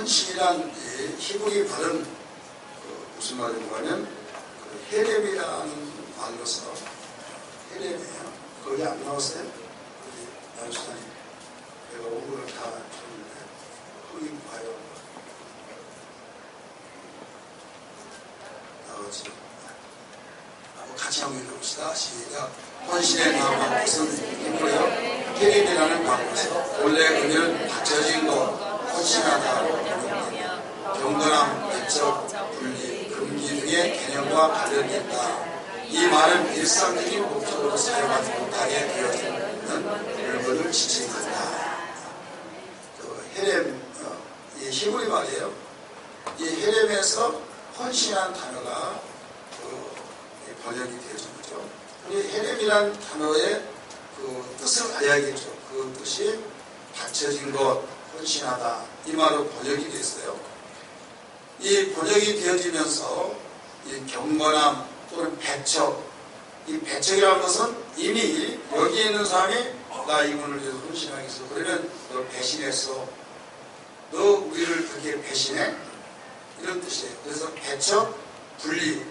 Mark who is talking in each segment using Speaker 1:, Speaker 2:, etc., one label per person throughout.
Speaker 1: 헌신이란 히브리 발음 무슨 말인가 하면 헤렘이라는 말로서 헤렘이에요. 거기 안 나왔어요? 우리 양수사님 내가 오늘 다 줬는데 거기 봐요. 나오지. 같이 한번 읽어봅시다. 시작. 헌신의 나무는 무슨 힘으로요? 헤렘이라는 말로서 원래 그는 받쳐진 것, 헌신하다고 부릅니다. 경건함, 내적, 분리, 금기 등의 개념과 관련됐다. 이 말은 일상적인 목적으로 사용하지 못하게 되어지는 물건을 지칭한다. 헤렘, 이 히브리 말이에요. 이 헤렘에서 헌신한 단어가 번역이 되어진 거죠. 이 헤렘이란 단어의 뜻을 알아야겠죠. 그 뜻이 받쳐진 것, 헌신하다 이 말로 번역이 됐어요. 이 번역이 되어지면서 이 경건함 또는 배척, 이 배척이라는 것은 이미 여기에 있는 사람이 나 이분을 위해서 헌신하겠어. 그러면 너 배신했어. 너 우리를 그렇게 배신해? 이런 뜻이에요. 그래서 배척, 분리.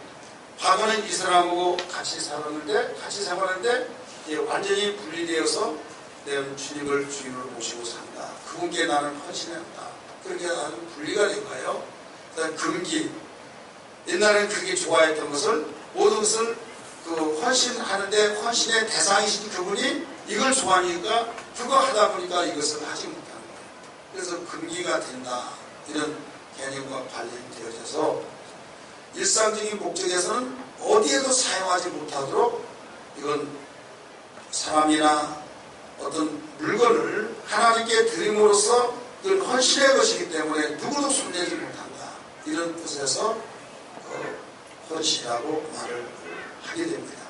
Speaker 1: 과거는 이 사람하고 같이 생활하는데 완전히 분리되어서 내 주님을 주인으로 모시고 산다. 그분께 나는 헌신했다. 그렇게 나는 분리가 된 거예요. 그다음 금기. 옛날에는 그게 좋아했던 것을 모든 것을 헌신하는데 헌신의 대상이신 그분이 이걸 좋아하니까 그거 하다 보니까 이것을 하지 못하는 거예요. 그래서 금기가 된다. 이런 개념과 관련되어져서 일상적인 목적에서는 어디에도 사용하지 못하도록 이건 사람이나 어떤 물건을 하나님께 드림으로써 그건 헌신의 것이기 때문에 누구도 손대지 못한다. 이런 뜻에서 헌신이라고 말을 하게 됩니다.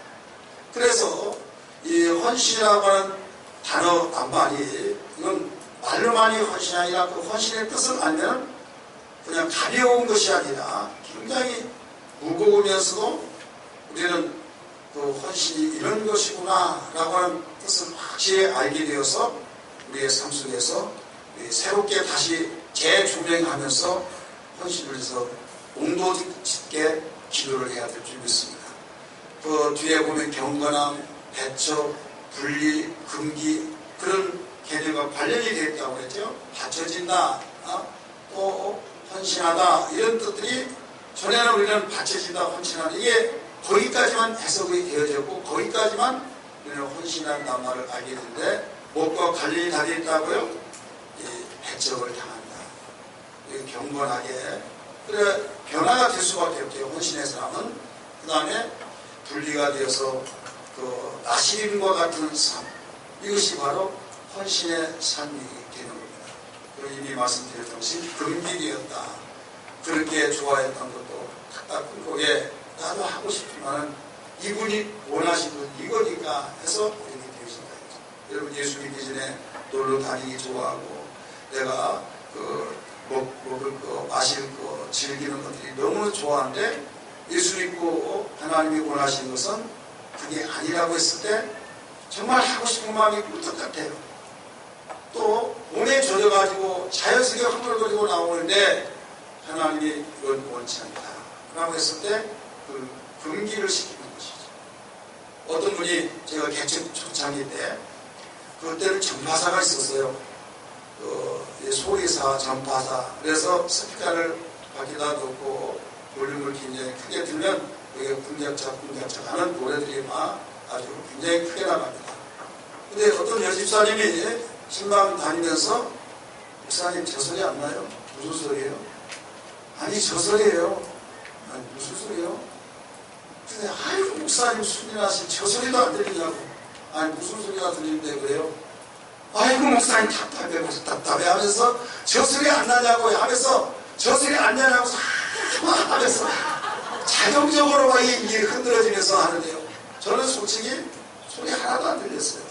Speaker 1: 그래서 이 헌신이라고 하는 단어 말이 이건 말로만이 헌신이 아니라 그 헌신의 뜻을 알면 그냥 가벼운 것이 아니라 굉장히 무거우면서도 우리는 그 헌신이 이런 것이구나 라고 하는 뜻을 확실히 알게 되어서 우리의 삶 속에서 새롭게 다시 재조명하면서 헌신을 위해서 온도 짓게 기도를 해야 될 줄 믿습니다. 그 뒤에 보면 경건함, 배척, 분리, 금기 그런 개념과 관련이 되어 있다고 했죠. 받쳐진다, 또 헌신하다 이런 뜻들이 전에는 우리는 받쳐진다, 헌신하다 이게 거기까지만 해석이 되어졌고 거기까지만 우리는 헌신한다는 말을 알게 되는데 무엇과 관련이 다 되어 있다고요? 배척을 당한다. 경건하게 그래 변화가 될 수밖에 없죠. 헌신의 사람은 그 다음에 분리가 되어서 나시림과 같은 삶 이것이 바로 헌신의 삶이 되는 겁니다. 그리고 이미 말씀드렸듯이 금기되었다. 그렇게 좋아했던 것도 탁탁 끊고 나도 하고 싶지만 이분이 원하신 것 이거니까 해서 이렇게 되신 거예요. 여러분 예수 믿기 전에 놀러 다니기 좋아하고 내가 먹을 거, 마실 거, 즐기는 것들이 너무 좋아하는데 예수 믿고 하나님이 원하시는 것은 그게 아니라고 했을 때 정말 하고 싶은 마음이 꿀떡 같아요. 또 몸에 젖어가지고 자연스럽게 흥얼거리고 나오는데 하나님이 이건 원치 않다 라고 했을 때 그 금기를 시키는 것이죠. 어떤 분이 제가 개척 초창기 때 그때는 전파사가 있었어요. 소리사, 전파사. 그래서 스피커를 밖에다 놓고 볼륨을 굉장히 크게 들면 여기 군작작 하는 노래들이 막 아주 굉장히 크게 나갑니다. 근데 어떤 여집사님이 신방 다니면서 목사님 저 소리 안 나요? 무슨 소리예요? 아니 저 소리예요. 아니 무슨 소리요? 근데 아이고 목사님 술이 나시 저 소리도 안 들리냐고. 아니 무슨 소리가 들리는데 그래요? 아이고 목사님 답답해 하면서 저 소리 안 나냐고 하면서 저 소리 안 나냐고 하면서 자동적으로 막 이게 흔들어지면서 하는데요. 저는 솔직히 소리 하나도 안 들렸어요.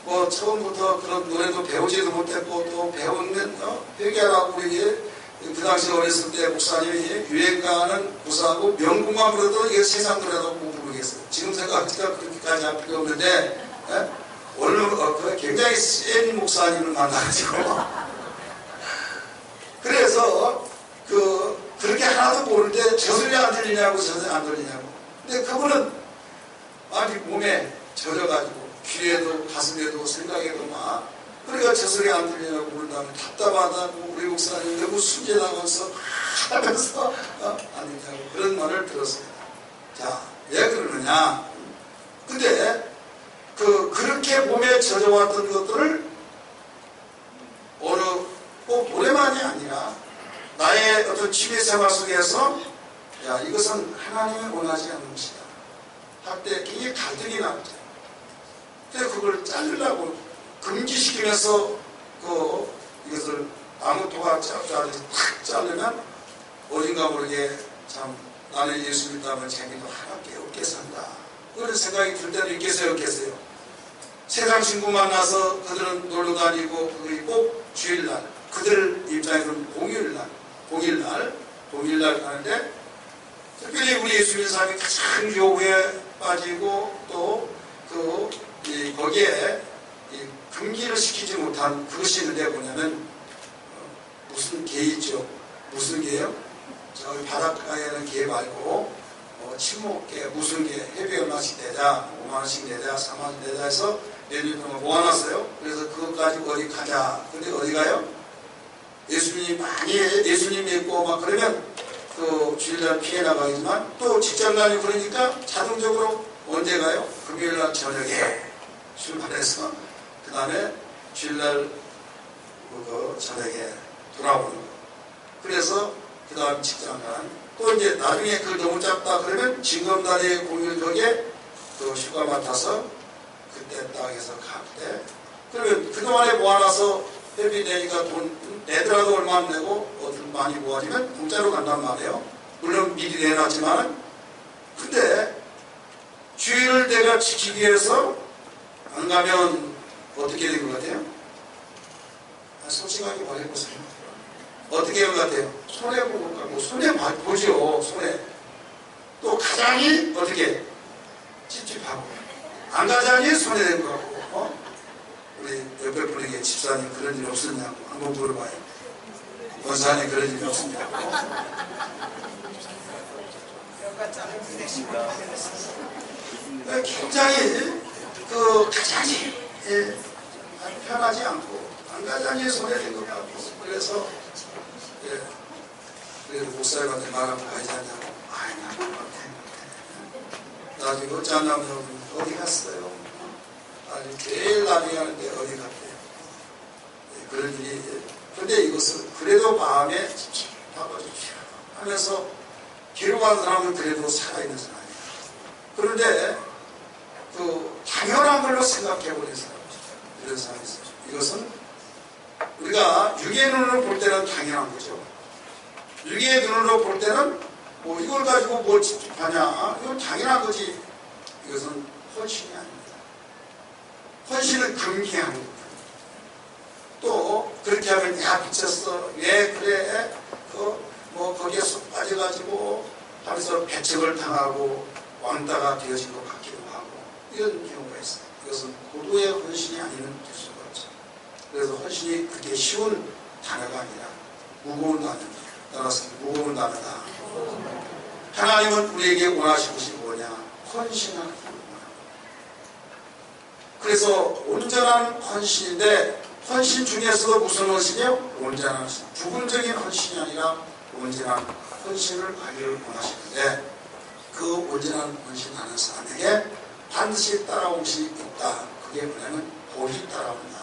Speaker 1: 뭐 처음부터 그런 노래도 배우지도 못했고 또 배우는 회개하라고 우리 그 당시 어렸을 때 목사님이 유행가는 구사하고 명곡만 불러도 이게 세상 노래라고 못 부르겠어요. 지금 생각하니까 그렇게까지 할 필요 없는데 오늘 굉장히 센 목사님을 만나가지고 그래서 그래서 그렇게 하나도 모르는데 저 소리 안 들리냐고 저 소리 안 들리냐고. 근데 그분은 많이 몸에 젖어가지고 귀에도 가슴에도 생각에도 막 그러니까 저 소리 안 들리냐고 그런다면 답답하다고 우리 목사님 너무 순진하면서 하면서 안 들리냐고 그런 말을 들었습니다. 자, 왜 그러느냐? 근데 그렇게 몸에 젖어왔던 것들을 어느 꼭 노래만이 아니라 나의 어떤 취미생활 속에서 야 이것은 하나님이 원하지 않는 것이다 할 때 굉장히 갈등이 나오죠. 근데 그걸 자르려고 금지시키면서 이것을 나무 토각 자르듯이 탁 자르면 어딘가 모르게 참 나는 예수 믿다면 재미도 하나밖에 없게 산다 그런 생각이 들 때도 있겠어요 없겠어요? 세상 친구 만나서 그들은 놀러 다니고 그들이 꼭 주일날 그들 입장에서는 공일날 하는데 특별히 우리 예수 믿는 사람이 가장 교회에 빠지고 또 거기에 금기를 시키지 못한 그것이 있는데 뭐냐면 무슨 개 있죠? 무슨 개요? 저기 바닷가에는 개 말고 침묵개, 무슨 개, 회비 얼마씩 내자, 5만원씩 내자, 3만원씩 내자 해서 몇 년 동안 모아놨어요. 그래서 그것 가지고 어디 가자. 근데 어디 가요? 예수님 많이 예수님 믿고 막 그러면 주일날 피해 나가겠지만 또 직장 다니고 그러니까 자동적으로 언제 가요? 금요일날 저녁에 출발해서 그 다음에 주일날 저녁에 돌아오는 거. 그래서 그 다음 직장 간 또 이제 나중에 그걸 너무 짧다 그러면 징검다리 공휴일 덕에 휴가 맡아서 그때 딱 해서 갈 때 그러면 그동안에 모아놔서 회비 내니까 돈 내더라도 얼마 안 내고 어떤 많이 모아지면 공짜로 간단 말이에요. 물론 미리 내놨지만은 근데 주일을 내가 지키기 위해서 안 가면 어떻게 된 것 같아요? 솔직하게 말해보세요. 어떻게 된 것 같아요? 손해보고 가고 손해보죠. 손해. 또 가자니 어떻게? 찝찝하고 안 가자니 손해된 것 같고 우리 옆에 분에게 집사님 그런 일 없었냐고 한번 물어봐요. 원사님 그런 일 없었냐고. 굉장히 가자니 편하지 않고 안 가자니 손해된 것 같고 그래서 그래도 목사님한테 말하면 가야지 않냐고 나중에 어찌 않냐면 어디 갔어요? 아니 제일 나중에 하는데 어디 갔대요? 그런 일이 근데 이것을 그래도 마음에 바꿔주십시오 하면서 기록한 사람은 그래도 살아있는 사람이에요. 그런데 당연한 걸로 생각해버린 사람 이런 사람이 있어요. 이것은 우리가 육의 눈으로 볼 때는 당연한 거죠. 육의 눈으로 볼 때는 이걸 가지고 뭘 찝찝하냐 이건 당연한 거지. 이것은 헌신이 아닙니다. 헌신을 금기하는 거예요. 또 그렇게 하면 야 미쳤어 왜 그래 거기에 쏙 빠져가지고 하면서 배척을 당하고 왕따가 되어진 것 같기도 하고 이런 경우가 있어요. 이것은 고도의 헌신이 아니면 될 수가 없죠. 그래서 헌신이 그렇게 쉬운 단어가 아니라 무거운 단어입니다. 따라서 무거운 단어다. 하나님은 우리에게 원하시는 것이 뭐냐? 헌신하는 것입니다. 그래서 온전한 헌신인데 헌신 중에서도 무슨 헌신이요? 온전한 헌신. 부분적인 헌신이 아니라 온전한 헌신을 하기를 원하시는데 그 온전한 헌신하는 사람에게 반드시 따라온 것이 있다. 그게 뭐냐면 복이 따라온다.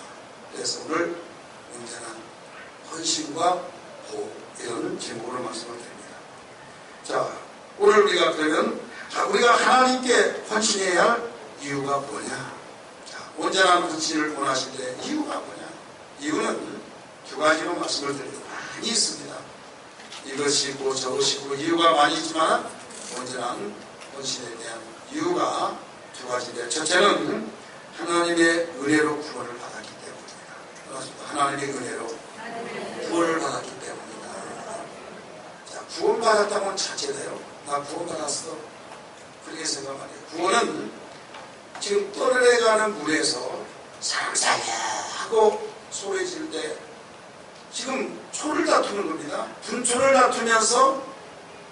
Speaker 1: 그래서 오늘 온전한 헌신과 복 이런 제목으로 말씀을 드립니다. 자, 오늘 우리가 그러면 우리가 하나님께 헌신해야 할 이유가 뭐냐? 자, 온전한 헌신을 원하시는데 이유가 뭐냐? 이유는 두 가지로 말씀을 드리고 많이 있습니다. 이것이 있고 저것이 있고 이유가 많이 있지만 온전한 헌신에 대한 이유가 두 가지인데 첫째는 하나님의 은혜로 구원을 받았기 때문입니다. 하나님의 은혜로 구원을 받았기 때문입니다. 자, 구원받았다면 자체돼요. 나 구원받았어. 그렇게 생각 안 해요. 구원은 지금 떠내려가는 물에서 사랑사랑 하고 소리 지를 때 지금 초를 다투는 겁니다. 분초를 다투면서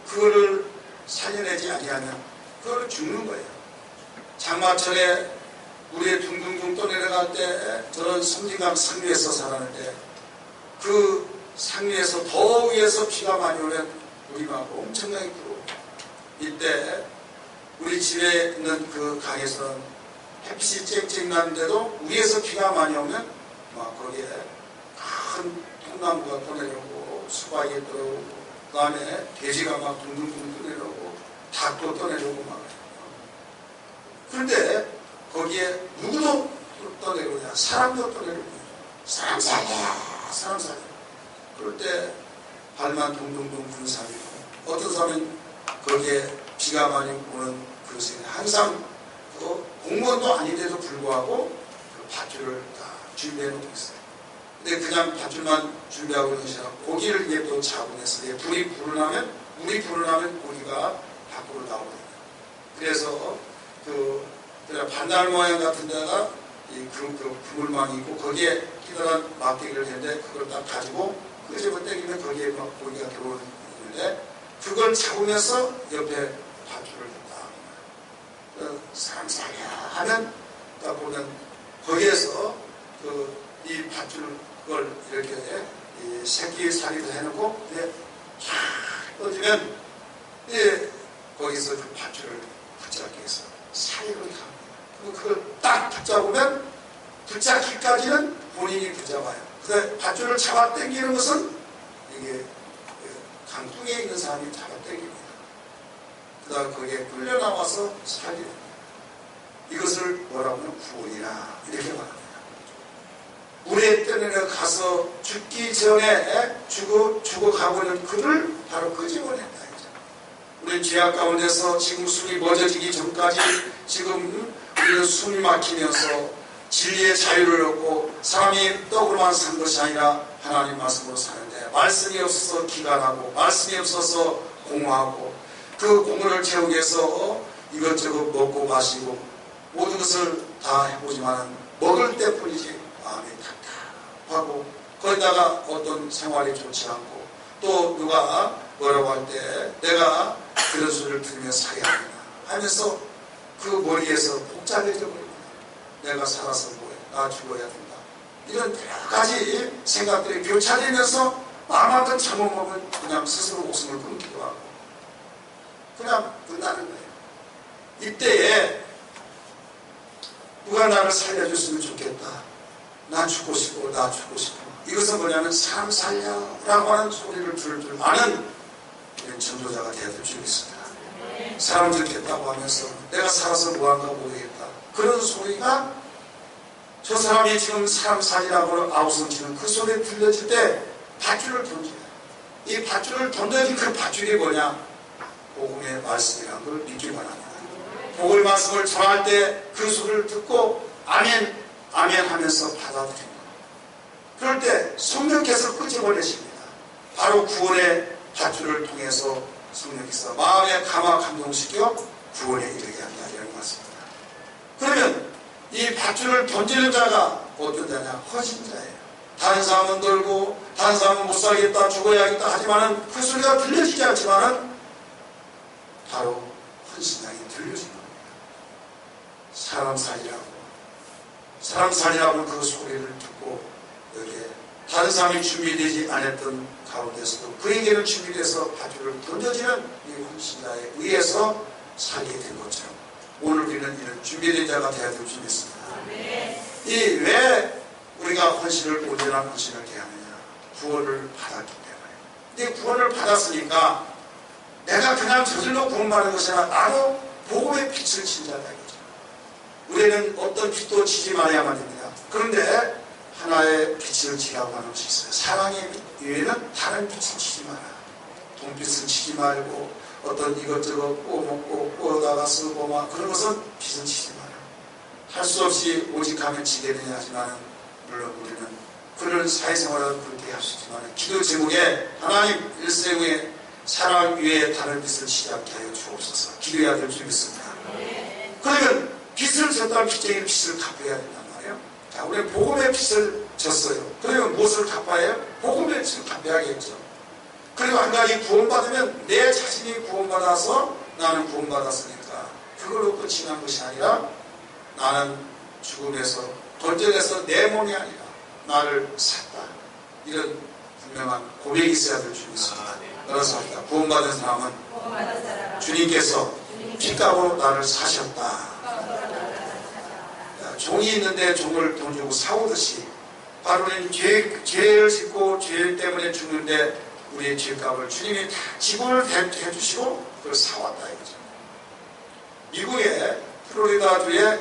Speaker 1: 그거를 살려내지 아니하면 그거를 죽는 거예요. 장마철에 물에 둥둥둥 떠내려갈 때 저는 섬진강 상류에서 살았는데 그 상류에서 더 위에서 비가 많이 오면 물이 막 엄청나게 들어오고 이때 우리 집에 있는 그 강에서는 햇빛이 쨍쨍 나는데도 위에서 비가 많이 오면 막 거기에 큰 통나무가 떠내려오고 수박이 떠내려오고 그 다음에 돼지가 막 둥둥둥 떠내려오고 닭도 떠내려오고 막 그런데 거기에 누구도 떠내려오냐 사람도 떠내려오냐 사람 살려 사람 살려 그럴 때 발만 동동동 부는 사람이 있고 어떤 사람은 거기에 비가 많이 오는 그것에 항상 공무원도 아닌데도 불구하고 그 밧줄을 다 준비해 놓고 있어요. 근데 그냥 밧줄만 준비하고 있는 것이 아니라 고기를 이제 또 잡으면서 물이 불어나면 고기가 밖으로 나오거든요. 그래서 그 반달 모양 같은 데가 이 그물망이 있고 거기에 기다란 막대기를 했는데 그걸 딱 가지고 끄집어 당기면 거기에 막 고기가 들어오는데 그걸 잡으면서 옆에 밧줄을 딱 사람 살려 하면 딱 보면 거기에서 이 밧줄을 그걸 이렇게 이 새끼 살이도 해놓고 이제 쫙 떠지면 거기서 그 밧줄을 붙잡기 위해서 살이를 합니다. 그걸 딱 붙잡으면 붙잡기까지는 본인이 붙잡아요. 근데 밧줄을 잡아 당기는 것은 이게 강풍에 있는 사람이 잡아 당깁니다. 그 다음 거기에 끌려 나와서 살리는 이것을 뭐라고 하면 구원이라 이렇게 말합니다. 물에 떠내려 가서 죽기 전에 죽어가고 있는 그를 바로 끄집어낸다. 우리는 죄악 가운데서 지금 숨이 멎어지기 전까지 지금 우리는 숨이 막히면서 진리의 자유를 얻고 사람이 떡으로만 산 것이 아니라 하나님 말씀으로 사는데 말씀이 없어서 기간하고 말씀이 없어서 공허하고 그 공허를 채우기 위해서 이것저것 먹고 마시고 모든 것을 다 해보지만 먹을 때뿐이지 마음이 답답하고 거기다가 어떤 생활이 좋지 않고 또 누가 뭐라고 할 때 내가 그런 소리를 들으며 살아야 한다 하면서 그 머리에서 복잡해져 버립니다. 내가 살아서 뭐해? 나 죽어야 된다. 이런 여러 가지 생각들이 교차되면서 마음만큼 잘못 먹으면 그냥 스스로 목숨을 끊기도 하고 그냥 끝나는 거예요. 이때에 누가 나를 살려줬으면 좋겠다. 나 죽고 싶고 나 죽고 싶고 이것은 뭐냐면 사람 살려라고 하는 소리를 들을 줄 아는 전도자가 되어야 될 줄 믿습니다. 사람 죽겠다고 하면서 내가 살아서 뭐한가 모르겠다. 그런 소리가 저 사람이 지금 사람 살리라고 아우성치는 그 소리에 들려질 때 밧줄을 던져요. 이 밧줄을 던져진 그 밧줄이 뭐냐? 복음의 말씀이라는 걸 믿기 바랍니다. 복음의 말씀을 전할 때 그 소리를 듣고 아멘, 아멘 하면서 받아들입니다. 그럴 때 성령께서 끄집어내십니다. 바로 구원의 밧줄을 통해서 성령께서 마음에 감화 감동시켜 구원에 이르게 한다 이런 말씀입니다. 그러면 이 밧줄을 던지는 자가 어떤 자냐? 헌신자예요. 다른 사람은 돌고 다른 사람은 못 살겠다 죽어야겠다 하지만은 그 소리가 들려지지 않지만은 바로 헌신장이 들려지는 겁니다. 사람 살리라고 그 소리를 듣고 여기에 다른 사람이 준비되지 않았던 가운데서도 그에게는 준비돼서 밧줄을 던져지는 이 헌신자에 의해서 살게 된 것처럼 오늘 우리는 이런 준비된 자가 되어야 될 줄 믿습니다. 이 왜 우리가 헌신을 온전한 헌신을 대하느냐? 구원을 받았기 때문에. 이 구원을 받았으니까 내가 그냥 저절로 구원받는 것이 아니라 나도 복음의 빛을 진다는 거죠. 우리는 어떤 빛도 지지 말아야만 됩니다. 그런데 하나의 빛을 지라고 하는 것이 있어요. 사랑의 빛 외에는 다른 빛을 치지 마라. 돈빛을 치지 말고 어떤 이것저것 꼬먹고 꼬다가 쓰고 막 그런 것은 빛을 치지 마라. 할 수 없이 오직하면 지게 되냐 하지만 물론 우리는 그런 사회생활을 그렇게 할 수 있지만 기도 제목에 하나님 일생에 사랑 위에 다른 빛을 치지 않게 하여 주옵소서. 기도해야 될 줄 믿습니다. 그러면 빛을 줬다면 빚쟁이는 빛을 갚아야 된단 말이에요. 자, 우리는 복음의 빛을 졌어요. 그러면 무엇을 갚아야 해요? 복음을 지금 갚아야겠죠. 그리고 한 가지 구원받으면 내 자신이 구원받아서 나는 구원받았으니까 그걸로 끝이 난 것이 아니라 나는 죽음에서 번전에서 내 몸이 아니라 나를 샀다. 이런 분명한 고백이 있어야 될 줄 믿습니다. 그래서 구원받은 사람은 주님께서 피값으로 나를 사셨다. 종이 있는데 종을 돈 주고 사오듯이 바로는 죄를 짓고 죄 때문에 죽는데 우리의 죄값을 주님이 다 지불을 해주시고 그걸 사왔다 이거죠. 미국의 플로리다주에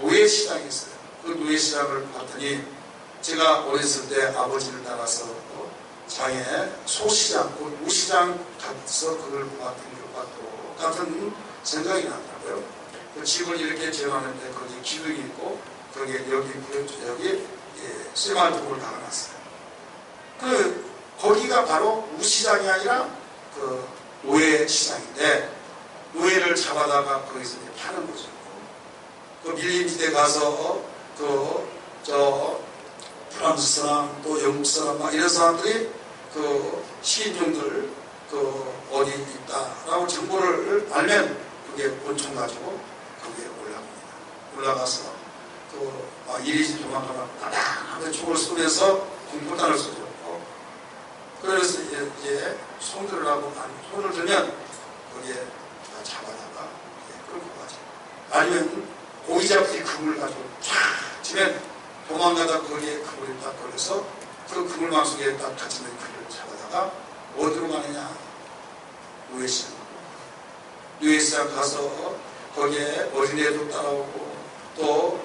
Speaker 1: 노예시장이 있어요. 그 노예시장을 봤더니 제가 어렸을 때 아버지를 따라서 장에 소시장, 우시장 가서 그걸 봤던 것과 같은 생각이 나더라고요. 그 집을 이렇게 지어놨는데 거기 기둥이 있고 거기에 여기 쇠말뚝을 박아놨어요. 거기가 바로 우시장이 아니라 그 노예시장인데 노예를 잡아다가 거기서 이제 파는 거죠. 그 밀림지대 가서 프랑스 사람 또 영국 사람 막 이런 사람들이 그 시인종들 어디 있다라고 정보를 알면 그게 권총 가지고 거기에 올라갑니다. 올라가서 이리지 도망가면 따당하게 총을 쏘면서 공포탄을 쏘죠. 그래서 이제 손들을 하고 손을 들면 거기에 잡아다가 끌고 가죠. 아니면 고기잡기 그물 가지고 쫙 치면 도망가다 거기에 그물이 딱 걸려서 그 그물망 속에 딱 갇히는 그를 잡아다가 어디로 가느냐? 노예시장 가서 거기에 어린애도 따라오고 또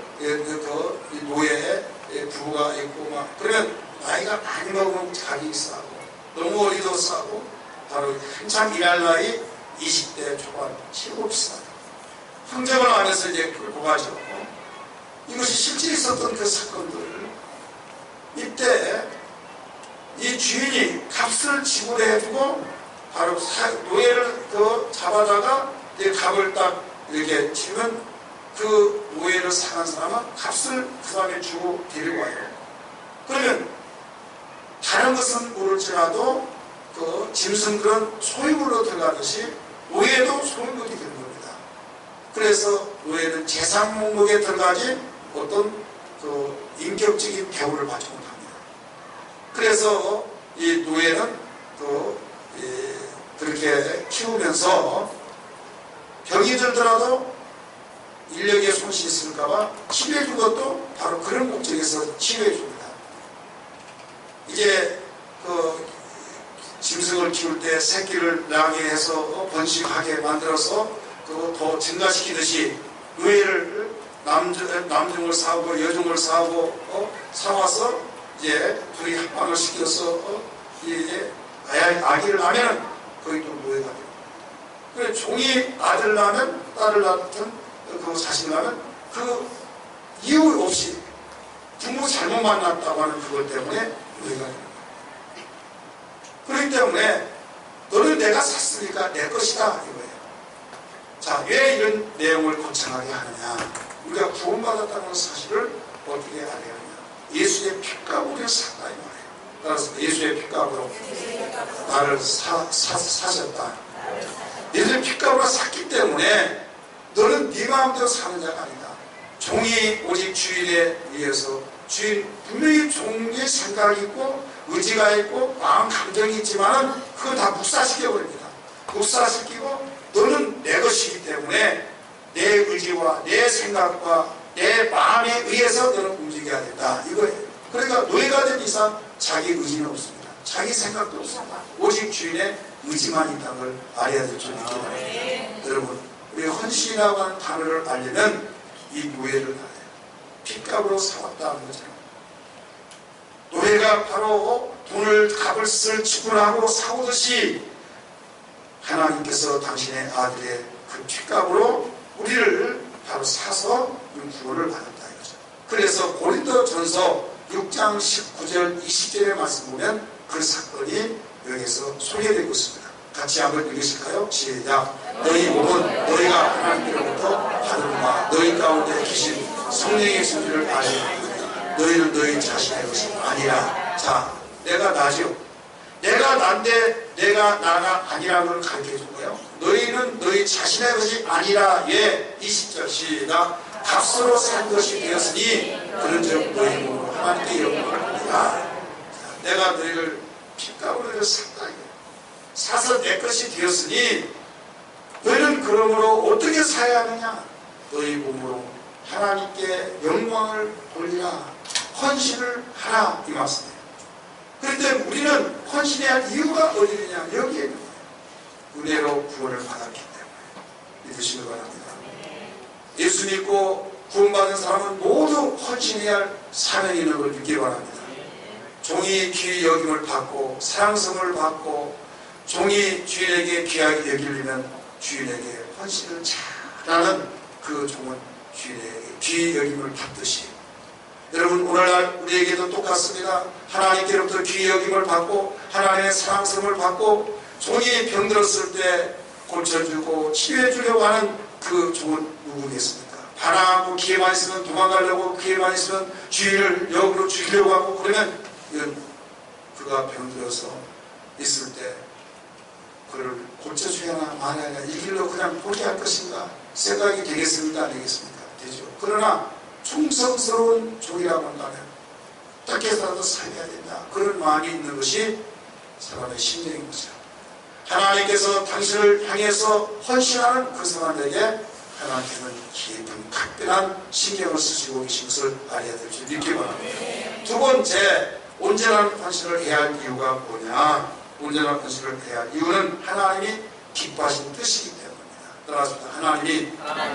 Speaker 1: 노예 부부가 있고 막 그러면 나이가 많이 먹으면 가격이 싸고 너무 어리도 싸고 바로 한참 일할 나이 20대 초반 7곱시다. 흥정을 하면서 이제 끌고 가죠. 이것이 실제 있었던 그 사건들. 이때 이 주인이 값을 지불해주고 바로 노예를 잡아다가 이제 값을 딱 이렇게 치면 그 노예를 사는 사람은 값을 그 다음에 주고 데리고 와요. 그러면 다른 것은 모를지라도 그 짐승 그런 소유물로 들어가듯이 노예도 소유물이 되는 겁니다. 그래서 노예는 재산 목록에 들어가지 어떤 그 인격적인 대우를 받지 못합니다. 그래서 이 노예는 그렇게 키우면서 병이 들더라도 인력의 손실이 있을까봐 치료해준 것도 바로 그런 목적에서 치료해줍니다. 이제 짐승을 키울 때 새끼를 나게 해서 번식하게 만들어서 더 증가시키듯이 노예를 남종을 사오고 여종을 사오고 사와서 이제 둘이 합방을 시켜서 이제 아기를 낳으면 거기 또 노예가 돼요. 그래 종이 아들 낳으면 딸을 낳든 그 자식 낳으면 그 이유 없이 부모 잘못 만났다고 하는 그것 때문에 노예가 됩니다. 그렇기 때문에 너는 내가 샀으니까 내 것이다 이거예요. 자, 왜 이런 내용을 거창하게 하느냐? 우리가 구원받았다는 사실을 어떻게 알아야 하느냐? 예수의 피값으로 샀다 이 말이에요. 따라서 예수의 피값으로 나를 사셨다. 예수의 피값으로 샀기 때문에 너는 네 마음대로 사는 자가 아니다. 종이 오직 주인에 의해서 주인 분명히 종의 생각이 있고 의지가 있고 마음 감정이 있지만은 그거 다 묵사시켜버립니다. 묵사시키고 너는 내 것이기 때문에 내 의지와 내 생각과 내 마음에 의해서 너는 움직여야 된다 이거예요. 그러니까 노예가 된 이상 자기 의지는 없습니다. 자기 생각도 없습니다. 오직 주인의 의지만 있다는 걸 알아야 될 줄 믿게 됩니다. 여러분 우리 헌신이라고 하는 단어를 알려면 이 노예를 알아요. 핏값으로 사왔다는 거죠. 노예가 바로 값을 쓸 지불하고 사오듯이 하나님께서 당신의 아들의 그 핏값으로 우리를 바로 사서 구원을 받았다 이거죠. 그래서 고린도전서 6장 19절 20절의 말씀 보면 그 사건이 여기서 소개되고 있습니다. 같이 한번 읽으실까요? 시작. 너희 몸은 너희가 하나님께로부터 받은 바 너희 가운데 계신 성령의 존재를 알아야 합니다. 너희는 너희 자신의 것이 아니라. 자, 내가 나죠. 내가 난데 내가 나가 아니라는 걸 가르쳐 준 거예요. 너희는 너희 자신의 것이 아니라. 예, 20절 시작. 값으로 산 것이 되었으니 그런즉 너희 몸으로 하나님께 영광을 받으라. 내가 너희를 핏값으로 샀다. 사서 내 것이 되었으니 너희는 그러므로 어떻게 사야 하느냐? 너희 몸으로 하나님께 영광을 돌리라. 헌신을 하라. 이 말씀이에요. 그런데 우리는 헌신해야 할 이유가 어디냐? 여기에 있는 거예요. 은혜로 구원을 받았기 때문에. 믿으시기 바랍니다. 예수 믿고 구원받은 사람은 모두 헌신해야 할 사명이 있는 걸 믿기 바랍니다. 종이 귀히 여김을 받고 사랑성을 받고 종이 주인에게 귀하게 여기려면 주인에게 헌신을 잘하는 그 종은 주인에게 귀히 여김을 받듯이, 여러분 오늘날 우리에게도 똑같습니다. 하나님께로부터 귀히 여김을 받고 하나님의 사랑성을 받고 종이 병들었을 때 고쳐주고 치료해주려고 하는 그 종은 누구겠습니까? 반항하고 기회만 있으면 도망가려고, 기회만 있으면 주인을 역으로 죽이려고 하고, 그러면 이건 그가 병들어서 있을 때 그를 고쳐줘야 하나 말아야 하나, 이 길로 그냥 포기할 것인가 생각이 되겠습니까? 안 되겠습니까? 되죠. 그러나 충성스러운 종이라고 한다면 어떻게 해서라도 살려야 된다, 그런 마음이 있는 것이 사람의 심령인 거죠. 하나님께서 당신을 향해서 헌신하는 그 사람에게 하나님께서는 깊은 각별한 신경을 쓰시고 계신 것을 알아야 될 줄 믿기 바랍니다. 두 번째, 온전한 헌신을 해야 할 이유가 뭐냐? 온전한 헌신을 해야 할 이유는 하나님이 기뻐하신 뜻이기 때문입니다. 따라서 하나님이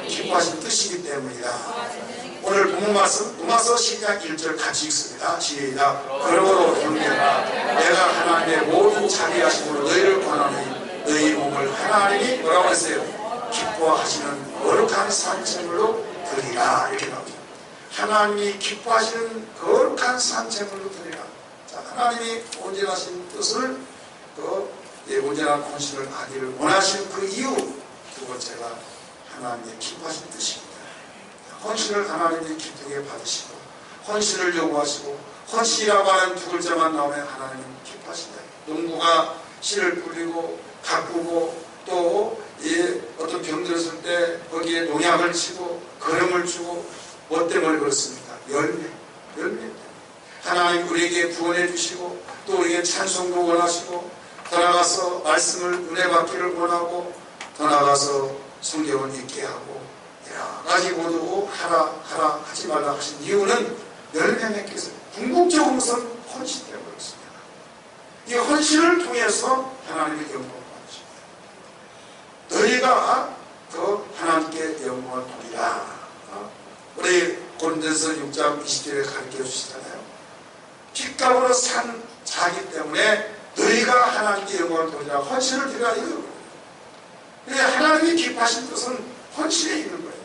Speaker 1: 기뻐하신 뜻이기 때문이다. 오늘 본문 말씀 로마서 12장 1절 같이 읽습니다. 시작. 그러므로 형제들아, 내가 하나님의 모든 자비하심으로 너희를 권하니 너희 몸을 하나님이 뭐라고 했어요? 기뻐하시는 거룩한 산제물로 드리라. 이렇게 나옵니다. 하나님이 기뻐하시는 거룩한 산제물로 드리라. 자, 하나님이 온전하신 뜻을, 온전한 헌신을 하기를 원하시는 그 이유, 두 번째가 하나님의 기뻐하신 뜻입니다. 헌신을 하나님이 기쁘게 받으시고 헌신을 요구하시고, 헌신이라고 하는 두 글자만 나오면 하나님은 기뻐하신다. 농부가 씨를 뿌리고 가꾸고 또 어떤 병들었을 때 거기에 농약을 치고 거름을 주고, 뭐 때문에 그렇습니까? 열매. 하나님 우리에게 구원해 주시고 또 우리에게 찬송도 원하시고, 더 나아가서 말씀을 은혜 받기를 원하고, 더 나아가서 성경을 읽게 하고 여러 가지 모두 하라 하지 말라 하신 이유는 열매 맺기 위해서, 궁극적으로 우선 헌신 때문에 그렇습니다. 이 헌신을 통해서 하나님의 영광을 받으십니다. 너희가 그 하나님께 영광을 돌리라. 우리 고린도서 6장 20절에 가르쳐 주시잖아요. 핏값으로 산 자기 때문에 너희가 하나님께 영광을 돌리라, 헌신을 드리라, 이거예요. 하나님이 기뻐하신 뜻은 헌신에 있는 거예요.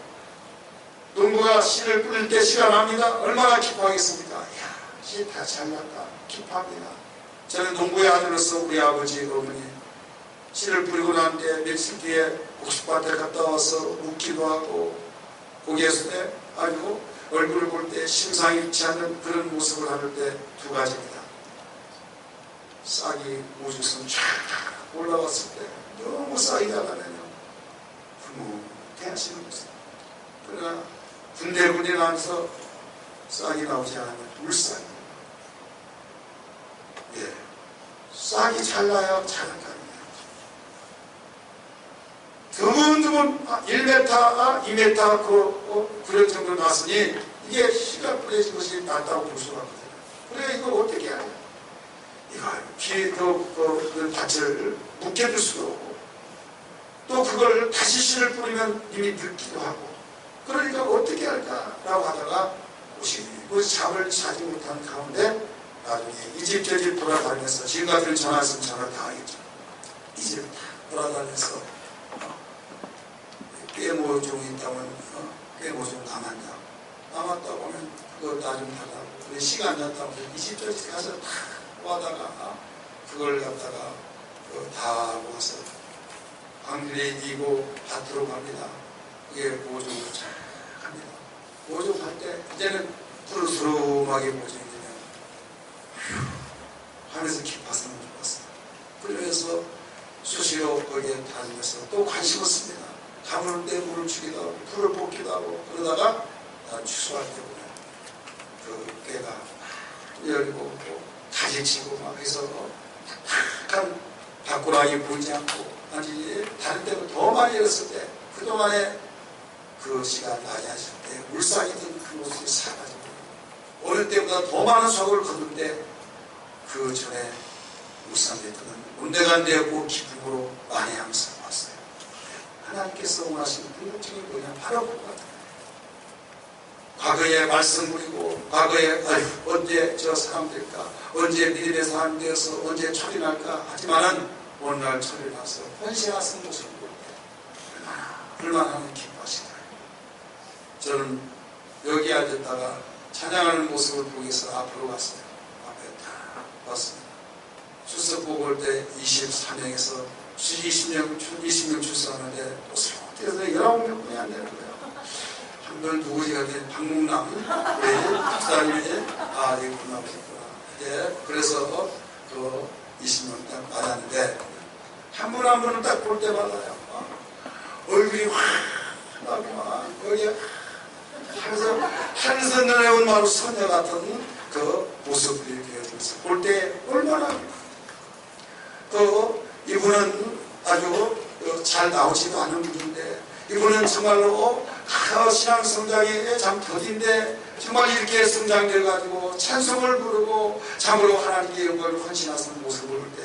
Speaker 1: 농부가 씨를 뿌릴 때 씨가 납니다. 얼마나 기뻐하겠습니까? 이야, 씨 다 잘났다. 기뻐합니다. 저는 농부의 아들로서 우리 아버지, 어머니 씨를 뿌리고 난 뒤에 며칠 뒤에 곡식밭에 갔다 와서 묵기도 하고 거기에서 아니고 얼굴을 볼 때 심상이 있지 않는 그런 모습을 하는 때 두 가지입니다. 싹이 오죽선 쫙 올라왔을 때 너무 싹이 나가면요 흐뭇해하시는 모습. 그러나 군데군데 나면서 싹이 나오지 않으면 울상이. 예, 싹이 잘 나야 잘한다. 드문드문 1m, 2m 그런 정도 났으니 이게 씨가 뿌려진 것이 낫다고 볼 수가 없거든요. 그래, 이걸 어떻게 하냐? 이걸 밭을 묵혀둘 수도 없고, 또 그걸 다시 씨를 뿌리면 이미 늙기도 하고, 그러니까 어떻게 할까라고 하다가 잠을 자지 못한 가운데 나중에 이 집 저 집 돌아다니면서, 지금 같은 전화했으면 전화 다 하겠죠. 이 집 돌아다니면서 꾀모종이 있다면 꾀모종 남았다 보면 그거 나중 달라고, 그래 시간 났다고 이 집 저 집 가서 다 와다가 그걸 갖다가 다 모아서 방들에 이고 밭으로 갑니다. 그게 모종을 잘 합니다. 모종할 때 이제는 푸르스름하게 보여지면 하면서 기뻤으면 좋겠어요. 그러면서 수시로 거기에 다니면서 또 관심을 씁니다. 가물 때 물을 주기도 하고 풀을 뽑기도 하고 그러다가 추수할 때 보면 그 깨가 열리고 또 가지치고 막 해서 탁한 밭고랑이 보이지 않고 아니 다른 때보다 더 많이 열었을 때 그동안에 그 시간 많이 하실 때 물상이던 그 모습이 사라지고 어느 때보다 더 많은 수확을 거둘 때 그 전에 물상됐던 온데간데 그 기쁨으로 많이 하면서 왔어요. 하나님께서 원하시는 궁극적인 뭐냐 바로 그거 같아요. 과거에 말씀 부리고 과거에 언제 저 사람 될까 언제 믿음의 사람 되어서 언제 철이 날까 하지만은 오늘날 철이 나서 헌신하신 모습을 볼 때 얼마나 하나님 기뻐하시나요. 저는 여기 앉았다가 찬양하는 모습을 보기 위해서 앞으로 갔어요. 앞에 다 왔습니다. 출석부 볼 때 24명에서 20명 출석하는데 또 설교에서 19명뿐이 안 되는 거예요. 한 번 누구지가 된 박문남 목사님이 있구나. 예, 그래서 그 20명 딱 받았는데 한 분 한 분을 딱 볼 때마다요. 얼굴이 환하고 막 거기에 한선을 해온 마루 소녀 같은 그 모습을 이렇게 볼 때 얼마나 이분은 아주 잘 나오지도 않은 분인데 이분은 정말로 신앙 성장의 참 더딘데 정말 이렇게 성장돼가지고 찬송을 부르고 참으로 하나님께 영광을 헌신하는 모습을 볼 때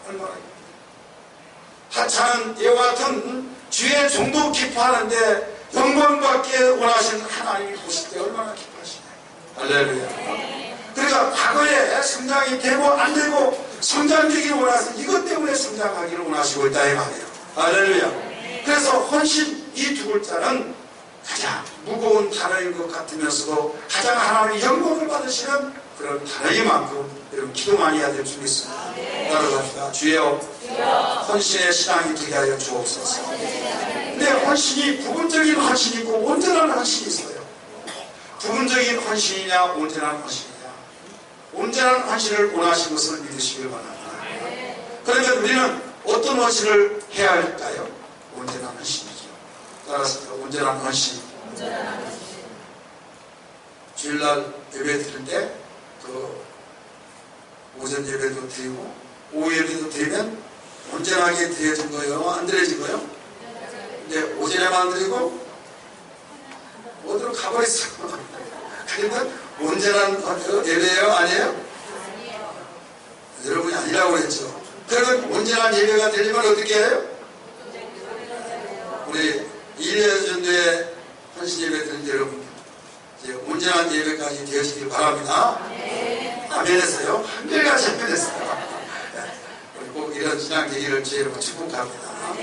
Speaker 1: 얼마나 하찮은 예와 같은 주의 종도 기뻐하는데 영광받기 원하시는 하나님이 보실 때 얼마나 기뻐하시나요. 할렐루야. 그러니까 과거에 성장이 되고 안 되고 성장되기를 원하시는 이것 때문에 성장하기를 원하시고 있다 이 말이에요. 할렐루야. 그래서 헌신 이 두 글자는 가장 무거운 단어인 것 같으면서도 가장 하나님의 영광을 받으시는 그런 단어인 만큼 여러분 기도 많이 해야 될 줄 믿습니다. 따라갑시다. 주여 헌신의 신앙이 되게 하여 주옵소서. 근데 헌신이 부분적인 헌신이 있고 온전한 헌신이 있어요. 부분적인 헌신이냐 온전한 헌신이냐. 온전한 헌신을 원하시는 것을 믿으시길 바랍니다. 그러면 우리는 어떤 헌신을 해야 할까요? 온전한 헌신이죠. 따라서 온전한 헌신. 주일날 예배 드릴 때 그 오전 예배도 드리고 오후 예배도 드리면 온전하게 드려진 거예요? 안 드려진 거예요? 근데 오전에만 드리고 어디로 가버렸어. 그러면 온전한 예배예요? 아니에요? 여러분이 아니라고 그랬죠. 그러면 온전한 예배가 되려면 어떻게 해요? 우리 1년 전도에 헌신 예배 드린 여러분 이제 온전한 예배까지 되어지길 바랍니다. 아멘 했어요? 한결같이 아멘 했어요. 꼭 이런 신앙 되기를 제 여러분 축복합니다.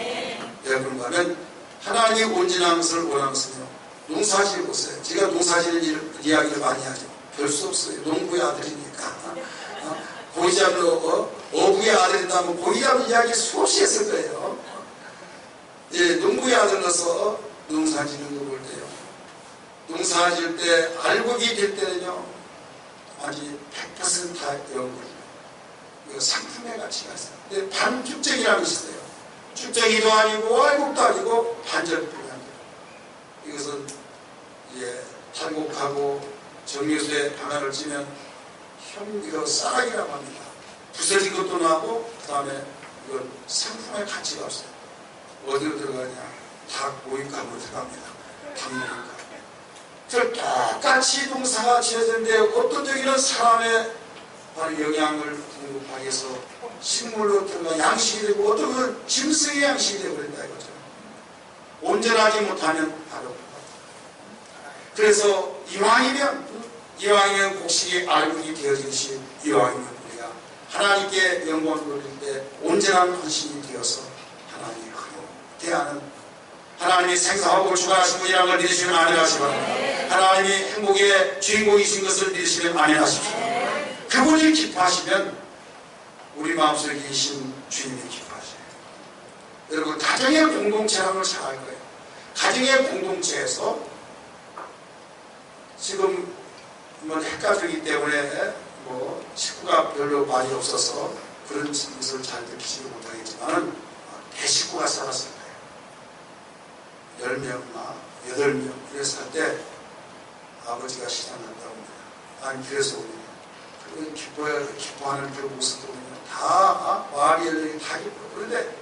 Speaker 1: 여러분 가면 하나님이 온전한 것을 원하는 것은요. 농사지을 보세요. 제가 농사지는 이야기를 많이 하죠. 별 수 없어요. 농부의 아들이니까. 고기 잡는 어부의 아들이라면 고기 잡는 이야기 수없이 했을 거예요. 예, 농부의 아들로서 농사지는 거 볼 때요. 농사질 때 알곡이 될 때는요. 완전히 100% 다 연구를. 이거 상품의 가치가 있어요. 근데 반축적이라는 것이 있어요. 축적이도 아니고 알곡도 아니고 반절뿐이야. 이것은 탈곡하고 정류수에 방아를 찌면 이거 쌀이라고 합니다. 부서진 것도 나고 그 다음에 이건 상품의 가치가 없어요. 어디로 들어가냐? 닭 모임감으로 들어갑니다. 닭 모임감. 똑같이 농사가 지어졌는데 어떤 저기는 사람의 바로 영양을 공급하기 위해서 식물로 들어가 양식이 되고 어떤 건 짐승의 양식이 되어버린다 이거죠. 온전하지 못하면 바로 그래서 이왕이면 곡식이 알곡이 되어지듯이 이왕이면 우리가 하나님께 영광을 돌릴 때 온전한 헌신이 되어서 하나님의 대하는 하나님이 생사하고 주관하신 분이라는 걸 믿으시면 아멘하시기 바랍니다. 하나님이 행복의 주인공이신 것을 믿으시면 아멘하십시오. 그분이 기뻐하시면 우리 마음속에 계신 주님이 기뻐하셔요. 여러분 가정의 공동체라는 걸 잘 알 거예요. 가정의 공동체에서 지금 헷갈리기 때문에 뭐 식구가 별로 많이 없어서 그런 것을 잘 느끼지도 못하겠지만은 대식구가 살았을 거예요. 10명이나 8명 이래서 할 때 아버지가 시장난다고 합니다. 아니 그래서 우리 기뻐하는 그 모습 보면 다 마음이 열리게 다 기뻐. 그런데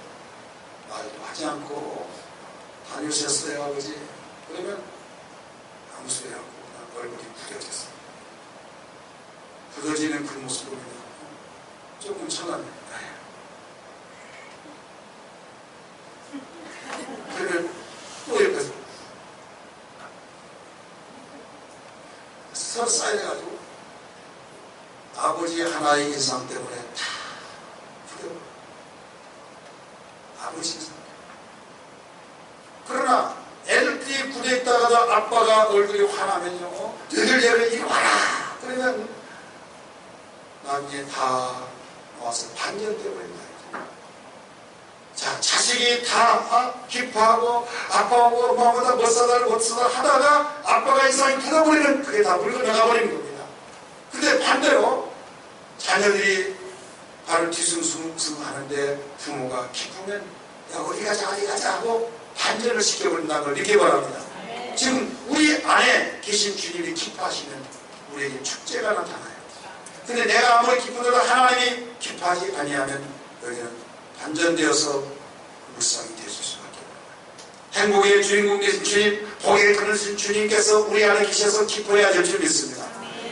Speaker 1: 말도 하지 않고 다녀오셨어요 아버지. 그러면 아무 소리 하고 얼굴이 굳어졌어. 굳어지는 그 모습 보면 조금 천합니다. 그러면 또 옆에서 서로 쌓여가지고 아버지 하나의 인상 때문에 다 굳어. 아버지 인상. 그러나 애들끼리 굳어 있다가도 아빠가 얼굴이 화나면요, 너희들 이리 와라. 그러면 나중에 다 와서 반전되어 버린다. 자, 자식이 다 기뻐하고 아빠하고 엄마보다 못 사다 하다가 아빠가 이상이 굳어버리면 그게 다 물고 나가버리는 겁니다. 근데 반대로 자녀들이 발을 뒤숭숭숭 하는데 부모가 기쁘면 야 어디 가자 하고 반전을 시켜버린다는 걸 느끼기 바랍니다. 지금 우리 안에 계신 주님이 기뻐하시면 우리에게 축제가 나타나요. 근데 내가 아무리 기쁘더라도 하나님이 기뻐하지 아니하면 여기는 반전되어서 물상이 될 수밖에 없습니다. 행복의 주인공 되신 주님, 복의 그릇인 주님께서 우리 안에 계셔서 기뻐해야 될 줄 믿습니다.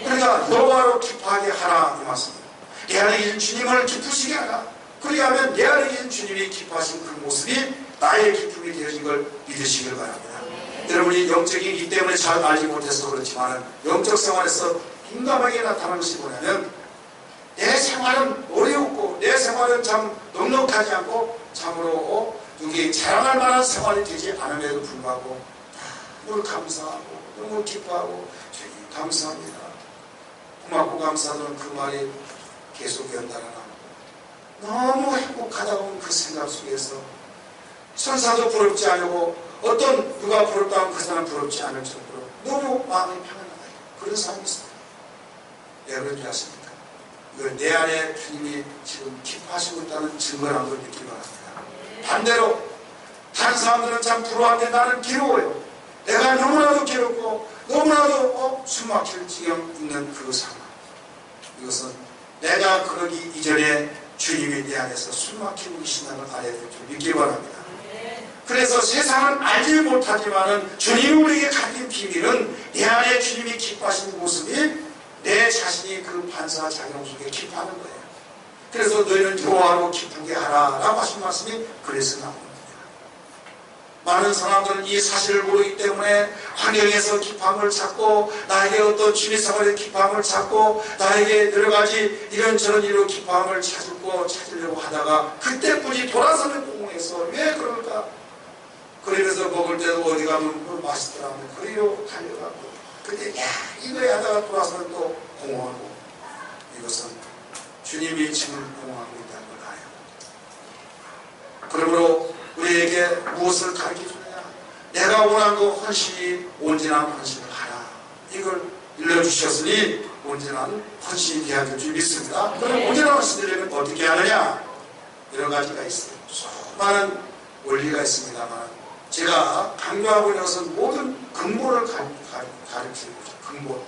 Speaker 1: 그러니까 너와로 기뻐하게 하라 이 말씀입니다. 내 안에 계신 주님을 기쁘시게 하라. 그리하면 내 안에 계신 주님이 기뻐하신 그 모습이 나의 기쁨이 되어진 걸 믿으시길 바랍니다. 여러분이 영적이기 때문에 잘 알지 못해서 그렇지만 영적 생활에서 민감하게 나타나는 것이 뭐냐면 내 생활은 어렵고 내 생활은 참 넉넉하지 않고 참으로 여기 자랑할 만한 생활이 되지 않음에도 불구하고 너무 감사하고 너무 기뻐하고 주님 감사합니다. 고맙고 감사하다는 그 말이 계속 연달아나고 너무 행복하다고 그 생각 속에서 천사도 부럽지 않고 어떤 누가 부럽다면 그 사람 부럽지 않을 정도로 너무 마음이 편안하다. 그런 사람이 있어요. 여러분이 아십니까? 이걸 내 안에 주님이 지금 기뻐하시고 있다는 증거라는 걸 느끼기 바랍니다. 반대로 다른 사람들은 참 부러워하는데 나는 괴로워요. 내가 너무나도 괴롭고 너무나도 숨막힐 지경 있는 그 상황. 이것은 내가 그러기 이전에 주님이 내 안에서 숨막히고 계신다는 걸 알아야 될 줄 믿기 바랍니다. 그래서 세상은 알지 못하지만은 주님이 우리에게 가진 비밀은 내 안에 주님이 기뻐하시는 모습이 내 자신이 그 반사 작용 속에 기뻐하는 거예요. 그래서 너희는 좋아하고 기쁘게 하라 라고 하신 말씀이 그래서 나온 겁니다. 많은 사람들은 이 사실을 모르기 때문에 환경에서 기쁨을 찾고 나에게 어떤 취미생활의 기쁨을 찾고 나에게 여러 가지 이런저런 일로 기쁨을 찾으려고 하다가 그때뿐이 돌아서는 공공에서 왜 그럴까? 그러면서 먹을 때도 어디 가면 맛있더라고 그리로 달려가고 근데 야 이거에 하다가 돌아서는 또 공허하고 이것은 주님이 지금 공허하고 있다는 걸 알아요. 그러므로 우리에게 무엇을 가르쳐주느냐? 내가 원한 그 헌신이 온전한 헌신을 하라. 이걸 일러주셨으니 온전한 헌신이 되어야 될 줄 믿습니다. 그럼 온전한 헌신이 되려면 어떻게 하느냐? 여러 가지가 있어요. 수많은 원리가 있습니다만 제가 강조하고 있는 것은 모든 근본을 가르치는 거죠.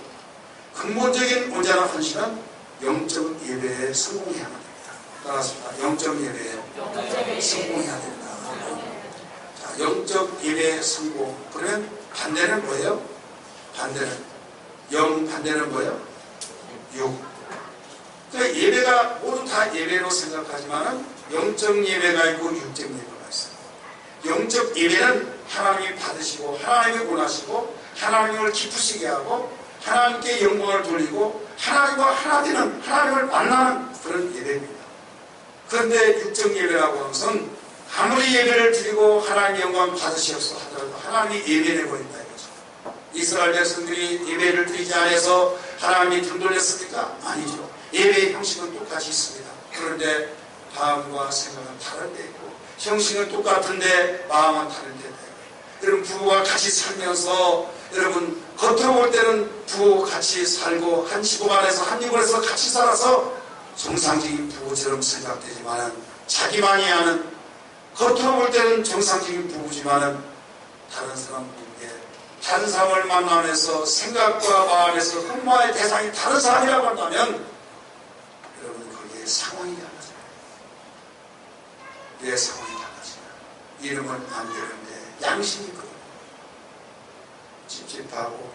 Speaker 1: 근본적인 온전한 헌신은 영적 예배에 성공해야만 됩니다. 따라서 영적 예배에 성공해야 됩니다. 자, 영적 예배에 성공. 그러면 반대는 뭐예요? 반대는 뭐예요? 6. 그러니까 예배가 모두 다 예배로 생각하지만은 영적 예배가 있고 육적 예배가 있어요. 영적 예배는 하나님이 받으시고 하나님이 원하시고 하나님을 기쁘시게 하고 하나님께 영광을 돌리고 하나님과 하나 되는 하나님을 만나는 그런 예배입니다. 그런데 육적 예배라고 하는 것은 아무리 예배를 드리고 하나님의 영광을 받으시옵소서 하더라도 하나님이 예배를 버린다 이거죠. 이스라엘 백성들이 예배를 드리지 않아서 하나님이 등 돌렸습니까? 아니죠. 예배의 형식은 똑같이 있습니다. 그런데 마음과 생각은 다른 데 있고 형식은 똑같은데 마음은 다른 데 있고 여러분 부부가 같이 살면서 여러분 겉으로 볼 때는 부부 같이 살고 한 지구 안에서 한 이불에서 같이 살아서 정상적인 부부처럼 생각되지만은 자기만이 아는 겉으로 볼 때는 정상적인 부부지만은 다른 사람 부부에 다른 사람을 만나면서 생각과 마음에서 흠모의 대상이 다른 사람이라고 한다면 여러분 거기에 상황이 달라져요. 왜 상황이 달라져요? 이름은 안 되는데 양심이 있거든요. 찝찝하고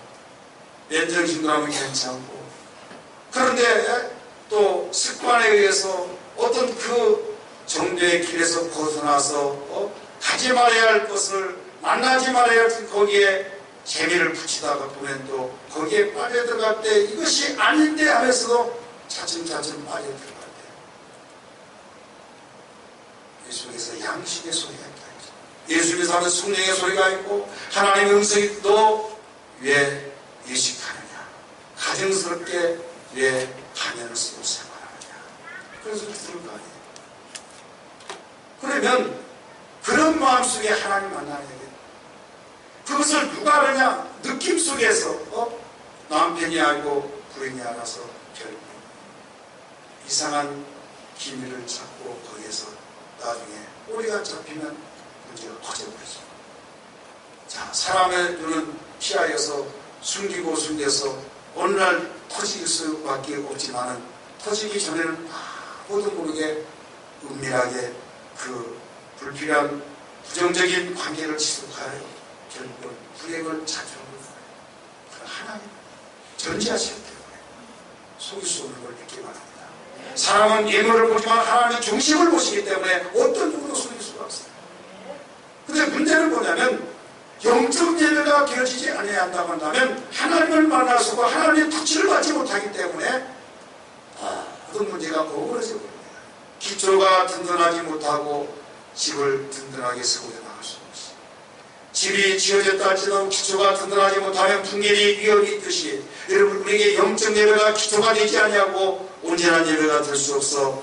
Speaker 1: 맨정신으로 하면 괜찮고 그런데 또 습관에 의해서 어떤 그 정도의 길에서 벗어나서 가지 말아야 할 것을 만나지 말아야 할 거기에 재미를 붙이다가 보면 또 거기에 빠져들어갈 때 이것이 아닌데 하면서도 차츰차츰 빠져들어갈 때 이 속에서 양식의 소리가 있다. 예수님께서 하는 성령의 소리가 있고 하나님의 음성이 또 왜 의식하느냐, 가정스럽게 왜 가면을 쓰고 생활하느냐, 그래서 들을 거 아니에요. 그러면 그런 마음속에 하나님 만나야 되겠다. 그것을 누가 하느냐? 느낌 속에서 남편이 알고 부인이 알아서 결국 이상한 기밀을 찾고 거기에서 나중에 꼬리가 잡히면 문제가 커져버리죠. 자, 사람의 눈은 피하여서 숨기고 숨겨서 어느 날 터질 수밖에 없지만은 터지기 전에는 아무도 모르게 은밀하게 그 불필요한 부정적인 관계를 지속하여 결국은 불행을 자초하는 거예요. 하나님 전지하시기 때문에 속일 수 없는 걸 믿기 바랍니다. 사람은 예물을 보지만 하나님은 중심을 보시기 때문에 어떤 누구도 속일 수가 없어요. 근데 문제는 뭐냐면 영적 예배가 되어지지 않아야 한다고 한다면 하나님을 만날 수고 하나님의 touch를 받지 못하기 때문에 모든 문제가 오그라져 버립니다. 기초가 든든하지 못하고 집을 든든하게 세우려 나갈 수 없이 집이 지어졌다 할지라도 기초가 든든하지 못하면 풍년이 위협이 있듯이 여러분 우리에게 영적 예배가 기초가 되지 아니하고 온전한 예배가 될 수 없어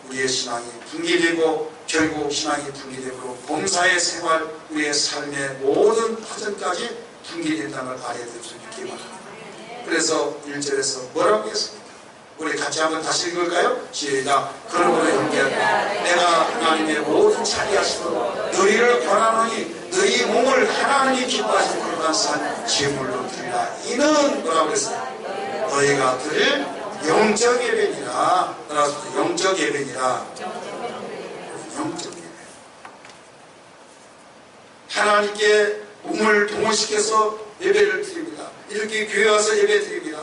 Speaker 1: 우리의 신앙이 붕괴되고 결국 신앙이 붕괴되고 범사의 생활 우리의 삶의 모든 터전까지 붕괴된다는 걸 알아야 될 수 있기 바랍니다. 그래서 1절에서 뭐라고 했습니까? 우리 같이 한번 다시 읽을까요? 시작. 그러므로 형제들아 내가 하나님의 모든 차리하시도록 너희를 권하노니 너희 몸을 하나님이 기뻐하시는 그러한 산 제물로 드리라. 이는 뭐라고 했어요? 너희가 드릴 영적 예배니라. 따라서 영적 예배니라. 영적 예배. 하나님께 몸을 동원시켜서 예배를 드립니다. 이렇게 교회 와서 예배 드립니다.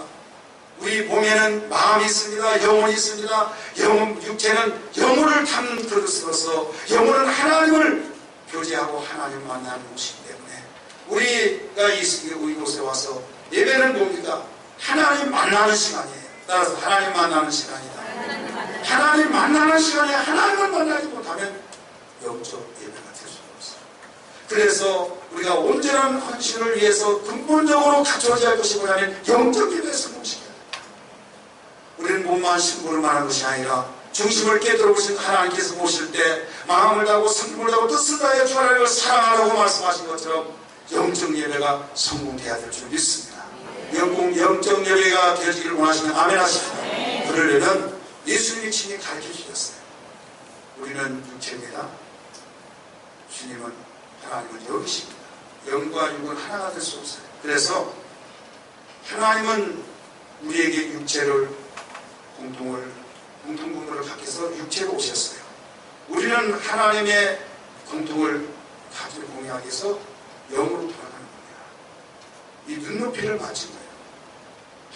Speaker 1: 우리 몸에는 마음이 있습니다. 영혼이 있습니다. 육체는 영혼을 담는 그릇으로서 영혼은 하나님을 교제하고 하나님을 만나는 곳이기 때문에 우리가 이곳에 와서 예배는 뭡니까? 하나님 만나는 시간이에요. 따라서 하나님 만나는 시간이다. 하나님 만나는 시간에 하나님을 만나지 못하면 영적 예배가 될 수가 없어요. 그래서 우리가 온전한 헌신을 위해서 근본적으로 갖춰져야 할 것이 뭐냐면 영적 예배에 성공시켜야 됩니다. 우리는 몸만 심부름만 하는 것이 아니라 중심을 깨뜨려 보신 하나님께서 보실 때 마음을 다하고 성품을 다하고 뜻을 다하여 주 하나님을 사랑하라고 말씀하신 것처럼 영적 예배가 성공돼야 될 줄 믿습니다. 영적 예배가 되어지기를 원하시면 아멘 하십시오. 그러려면 예수님이 친히 가르쳐 주셨어요. 우리는 육체입니다. 주님은 하나님은 영이십니다. 영과 육은 하나가 될 수 없어요. 그래서 하나님은 우리에게 육체를 공통분모를 갖게서 육체로 오셨어요. 우리는 하나님의 공통을 가지고 공유하기 위해서 영으로 돌아가는 겁니다. 이 눈높이를 맞춘 거예요.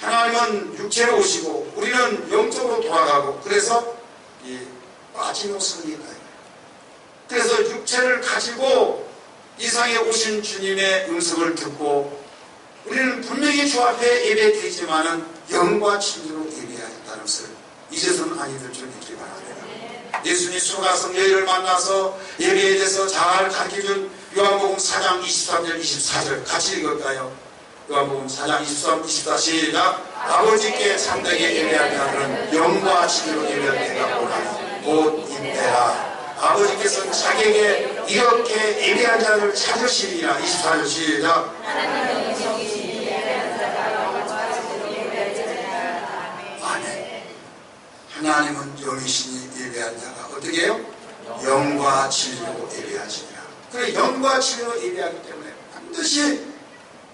Speaker 1: 하나님은 육체로 오시고 우리는 영적으로 돌아가고 그래서 이 빠짐없는 예배예요. 그래서 육체를 가지고 이 세상에 오신 주님의 음성을 듣고 우리는 분명히 주 앞에 예배드리지만은 영과 진리로 예배해야 된다는 것을 이제서는 아니 될 줄 믿기 바랍니다. 예수님 수가성 여인을 만나서 예배에 대해서 잘 가르쳐준 요한복음 4장 23절 24절 같이 읽을까요? 요한복음 4장 23, 24 시작. 아버지께 참되게 예배할 자들은 영과 진리로 예배할 때가 오나니 곧 이때라. 아버지께서는 자기에게 이렇게 예배할 자들을 찾으시리라. 24절 시작. 하나님은 영이시니 예배한 자가 어떻게 해요? 영과 진리로 예배하시니라. 그래, 영과 진리로 예배하기 때문에 반드시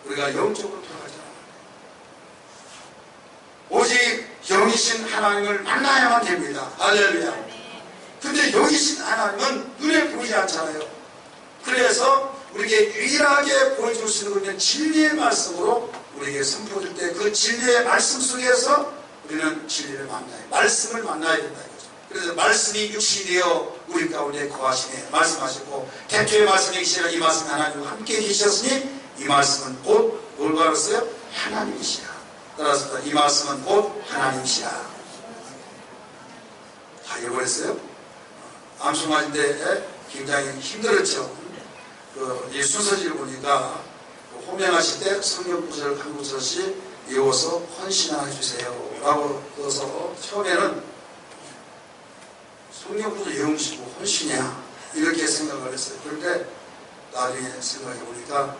Speaker 1: 우리가 영적으로 돌아가지 않아요. 오직 영이신 하나님을 만나야만 됩니다. 할렐루야. 근데 영이신 하나님은 눈에 보이지 않잖아요. 그래서 우리에게 유일하게 보여줄 수 있는 것은 진리의 말씀으로 우리에게 선포될 때 그 진리의 말씀 속에서 우리는 진리를 만나요. 말씀을 만나야 된다 이거죠. 그래서 말씀이 육신이 되어 우리 가운데 거하시네 말씀하셨고, 태초의 말씀이 계시라. 이 말씀이 하나님과 함께 계셨으니 이 말씀은 곧 뭘 가르쳤어요? 하나님이시라. 따라서 이 말씀은 곧 하나님이시라. 다 읽어버렸어요? 암송 맞을 때 굉장히 힘들었죠. 이 순서지를 보니까 호명하실 때 성경 구절 한 구절씩 이어서 헌신하여 주세요 라고 써서 처음에는 성경 구절 외우시고 헌신이야 이렇게 생각을 했어요. 그런데 나중에 생각해 보니까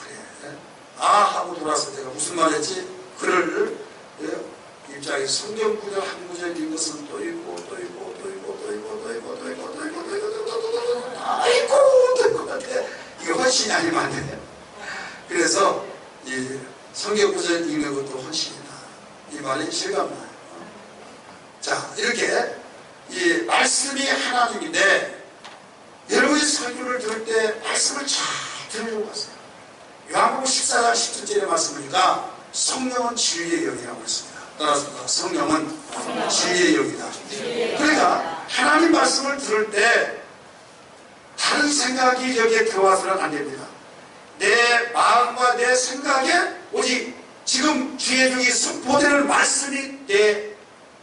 Speaker 1: 그래 하고 돌아왔을 때가 무슨 말 했지? 글을 입장에서 성경 구절 한 구절 읽은 것은 또 읽고 또 읽고 또 읽고 또 읽고 또 읽고 또 읽고 또 읽고 또 읽고 또 읽고 같아. 이게 헌신이 아니면 안 되네요. 그래서 이 성경 구절 읽는 것도 헌신이다. 이 말이 실감나요. 자, 이렇게 이 말씀이 하나님인데 여러분이 설교를 들을 때 말씀을 잘 들으려고 하세요. 요한복음 14장 10절의 말씀이니까 성령은 진리의 영이라고 했습니다. 따라서 성령은 진리의 영이다. 그러니까 하나님 말씀을 들을 때 다른 생각이 여기에 들어와서는 안 됩니다. 내 마음과 내 생각에 오직 지금 주의 종이 선포되는 말씀이 내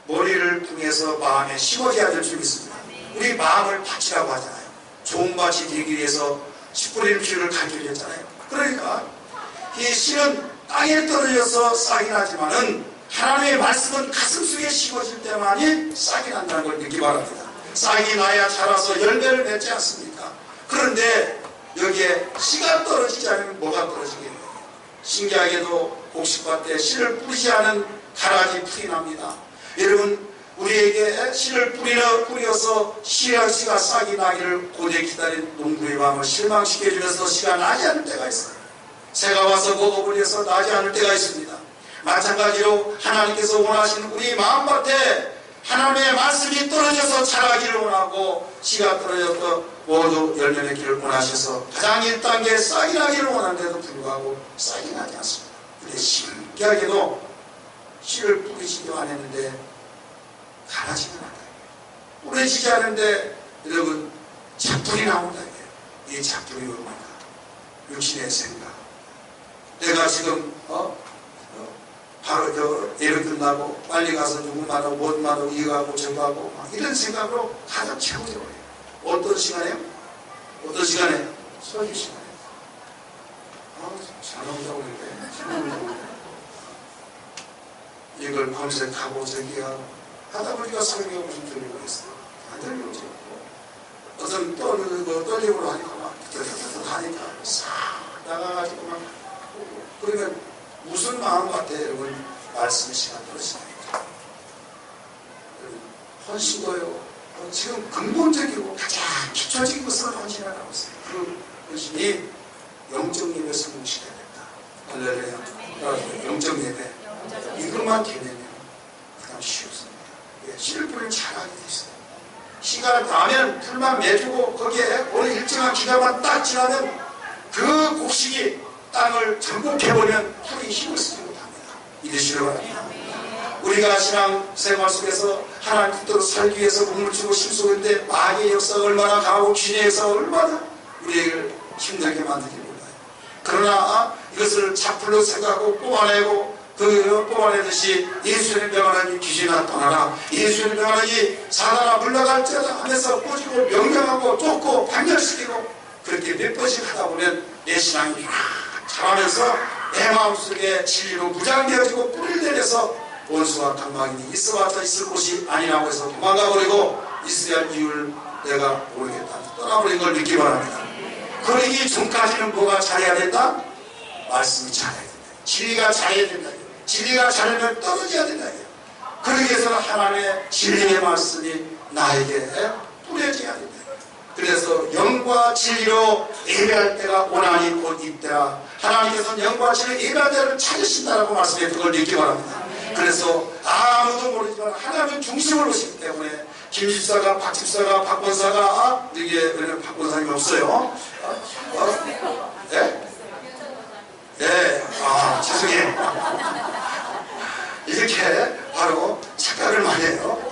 Speaker 1: 머리를 통해서 마음에 심어져야 될 줄 믿습니다. 우리 마음을 밭이라고 하잖아요. 좋은 밭이 되기 위해서 씨 뿌리는 비유를 가르치려 했잖아요. 그러니까 이 씨는 땅에 떨어져서 싹이 나지만은 하나님의 말씀은 가슴속에 심어질 때만이 싹이 난다는 걸 믿기 바랍니다. 싹이 나야 자라서 열매를 맺지 않습니까? 그런데 여기에 씨가 떨어지지 않으면 뭐가 떨어지겠네요. 신기하게도 곡식밭에 씨를 뿌리지 않은 가라지 풀이 납니다. 여러분, 우리에게 씨를 뿌려서 씨가 싹이 나기를 고대 기다린 농부의 마음을 실망시켜주면서 씨가 나지 않을 때가 있어요. 새가 와서 먹어버려서 나지 않을 때가 있습니다. 마찬가지로 하나님께서 원하시는 우리 마음밭에 하나님의 말씀이 떨어져서 자라기를 원하고 씨가 떨어져서 모두 열매 맺기를 원하셔서 가장 1단계 싹이 나기를 원하는데도 불구하고 싹이 나지 않습니다. 그런데 신기하게도 씨를 뿌리지도 않았는데 가라지가 나요. 뿌려지지 않은데 여러분 작품이 나온다. 이 작품이 뭡니까? 육신의 생각. 내가 지금 바로 예를 끝나고 빨리 가서 누구 만나고 뭔 만나고 이거 하고 저거 하고 막 이런 생각으로 가득 채워져 버려요. 어떤 시간에요? 어떤 시간에? 설교 시간에. 잘 나온다고 그러는데 이걸 검색하고 저기 하다 보니까 설교가 무슨 들리고 있어요. 안 들리고 어떤 떨리고 하니까 막 하니까 싹 나가가지고 막 그러면 무슨 마음 같아요, 여러분? 말씀의 시간 들으시니까. 헌신도요, 지금 근본적이고 가장 기초적인 것을 헌신하라고 했어요. 그 헌신이 영적 예배 성공시켜야 된다. 할렐루야. 영적 예배. 이것만 되면 그 다음 쉬웠습니다. 씨를 뿌리면 잘하게 돼 있어요. 시가 나면 풀만 매주고 거기에 어느 일정한 기간만 딱 지나면 그 곡식이 땅을 정복해버리면 풀이 힘을 쓰지 못합니다. 이러시기 바랍니다. 우리가 신앙생활 속에서 하나님 뜻대로 살기 위해서 몸을 주고 심속인데 마귀의 역사가 얼마나 강하고 귀신의 역사가 얼마나 우리를 힘들게 만들지 몰라요. 그러나 이것을 작품로 생각하고 뽑아내고 그 뽑아내듯이 예수의 명하나니 귀신아 떠나라, 예수의 명하나니 사단아 물러갈지어다 하면서 꼬집고 명령하고 쫓고 단결시키고 그렇게 몇 번씩 하다 보면 내 신앙이 자라면서 내 마음속에 진리로 무장되어지고 뿌리를 내려서 원수와 강망이 있어봤자 있을 곳이 아니라고 해서 도망가버리고 있어야 할 이유를 내가 모르겠다. 떠나버린 걸 믿기 바랍니다. 그러기 전까지는 뭐가 잘해야 된다? 말씀이 잘해야 된다. 진리가 잘해야 된다. 진리가 잘하면 떨어져야 된다. 그러기 위해서는 하나님의 진리의 말씀이 나에게 뿌려져야 됩니다. 그래서 영과 진리로 예배할 때가 오나니 곧 이때라. 하나님께서는 영과 진리로 예배할 때를 찾으신다라고 말씀해 그걸 믿기 바랍니다. 그래서 아무도 모르지만 하나님 중심을 보시기 때문에 김 집사가, 박 집사가, 박 권사가, 이게 박 권사님이 없어요. 네? 네, 죄송해요. 이렇게 바로 착각을 많이 해요.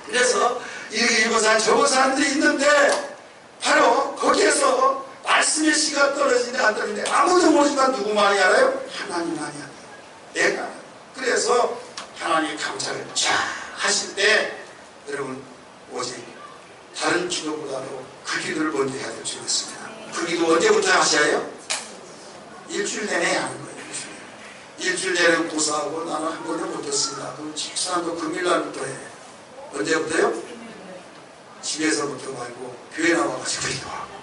Speaker 1: 그래서 이 권사, 저 권사님들이 있는데 바로 거기에서 말씀의 씨가 떨어지는데 안 떨어지는데 아무도 모르지만 누구만이 알아요? 하나님만이 알아요. 내가. 그래서 하나님의 감찰을 쫙 하실 때 여러분 오직 다른 기도보다도 그 기도를 먼저 해야 될 줄 믿습니다. 그 기도 언제부터 하셔야 해요? 일주일 내내 하는 거예요. 일주일 내내 고사하고 나는 한 번도 못했습니다. 그럼 집사람도 금일날부터 해. 언제부터요? 집에서부터 말고 교회 나와가지고 기도하고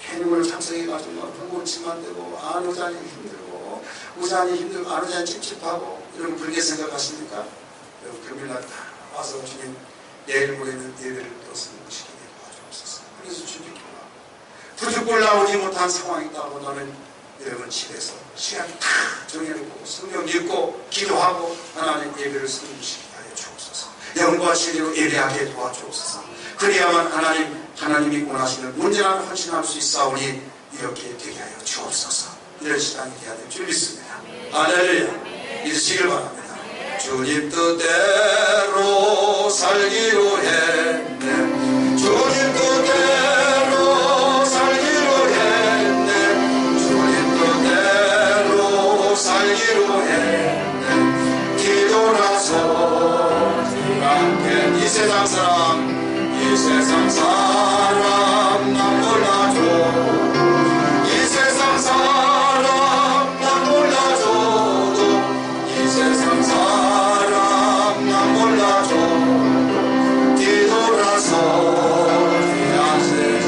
Speaker 1: 캐닝을 참석해가지고 불고치만 되고 안 오자니 힘들고 우자니 힘들고 안 오자니 찝찝하고 여러분 그렇게 생각하십니까? 여러분 금일날 다 와서 주님 내일 모레는 예배를 또 성공시키게 도와주옵소서. 그래서 주님 기도하고 부득불 나오지 못한 상황이 있다고 너는 여러분 집에서 시간 다 정해놓고 성경 읽고 기도하고 하나님 예배를 성공시키게 하여 주옵소서. 영과 진리로 예배하게 도와주옵소서. 그래야만 하나님이 원하시는 온전한 헌신할 수 있사오니 이렇게 되게 하여 주옵소서. 이런 시간이 되어야 될 줄 믿습니다. 할렐루야. 믿으시길 바랍니다. 주님 뜻대로 살기로 했네. 주님 뜻대로 살기로 했네. 주님 뜻대로 살기로 했네. 기도라서 함께 이 세상 사람 난 몰라줘. 이 세상 사람 난 몰라줘도 이 세상 사람 난 몰라줘. 뒤돌아서 뒤안세지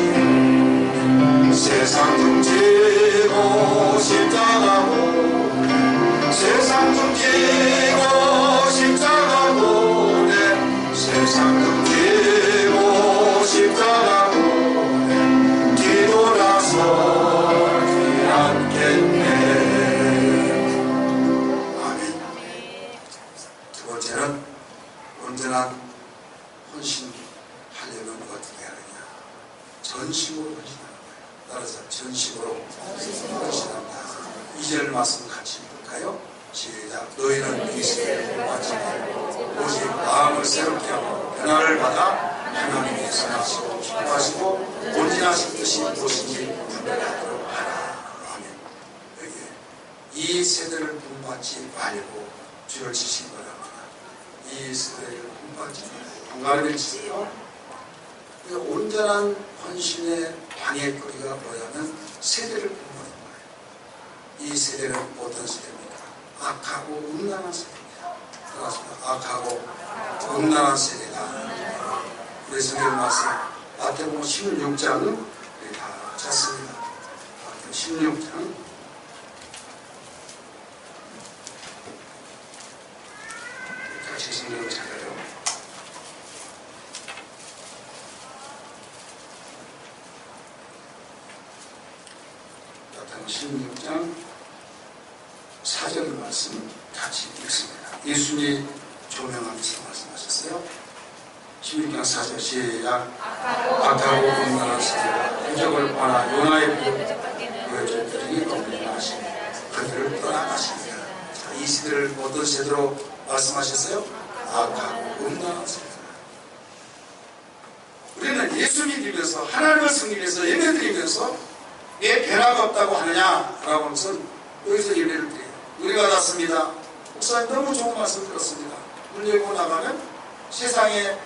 Speaker 1: 세상 등지고 십자가고 세상 등지고 십자가고 내 세상 등지고 십자가고 뒤돌아서 뒤안겠네. 아멘. 두 번째는 온전한 헌신하려면 어떻게 하느냐? 전심으로 헌신하는 거예요. 따라서 전심으로 헌신한다. 2절 말씀 같이 볼까요? 시작. 너희는 그리스도를 받지 말고 오직 마음을 새롭게 하고 변화를 받아 하나님의 선하시고 기뻐하시고 온전하신 뜻이 무엇인지 분별하도록 하라. 아멘. 여기 이 세대를 본받지 말고 주를 지신 거랍니다. 이 세대를 본받지 말고 분가를 지세요. 온전한 헌신의 방해거리가 뭐냐면 세대를 본받는 거예요. 이 세대는 어떤 세대입니까? 악하고 음란한 세대입니다. 그렇습니다. 악하고 음란한 세대가 우리 성경 말씀 마태복음 16장은 우리 다 찾습니다. 마태복음 16장 같이 성경을 찾아요. 마태복음 16장 4절 말씀 같이 읽습니다. 예수님이 조명하면서 말씀하셨어요. 16장 4절 시작. 악하고 음란한 세대가 표적을 받아 요나의 그 보여줬더니 검문하시니 그들을 떠나가십니다. 이 세대를 어떤 세대로 말씀하셨어요? 악하고 음란한 세대. 우리는 예수 믿으면서 하나님을 섬기면서 예배드리면서 왜 변화가 없다고 하느냐라고 하면서 여기서 예배를 드려요. 우리 받았습니다. 목사님 너무 좋은 말씀 들었습니다. 문 열고 나가면 세상에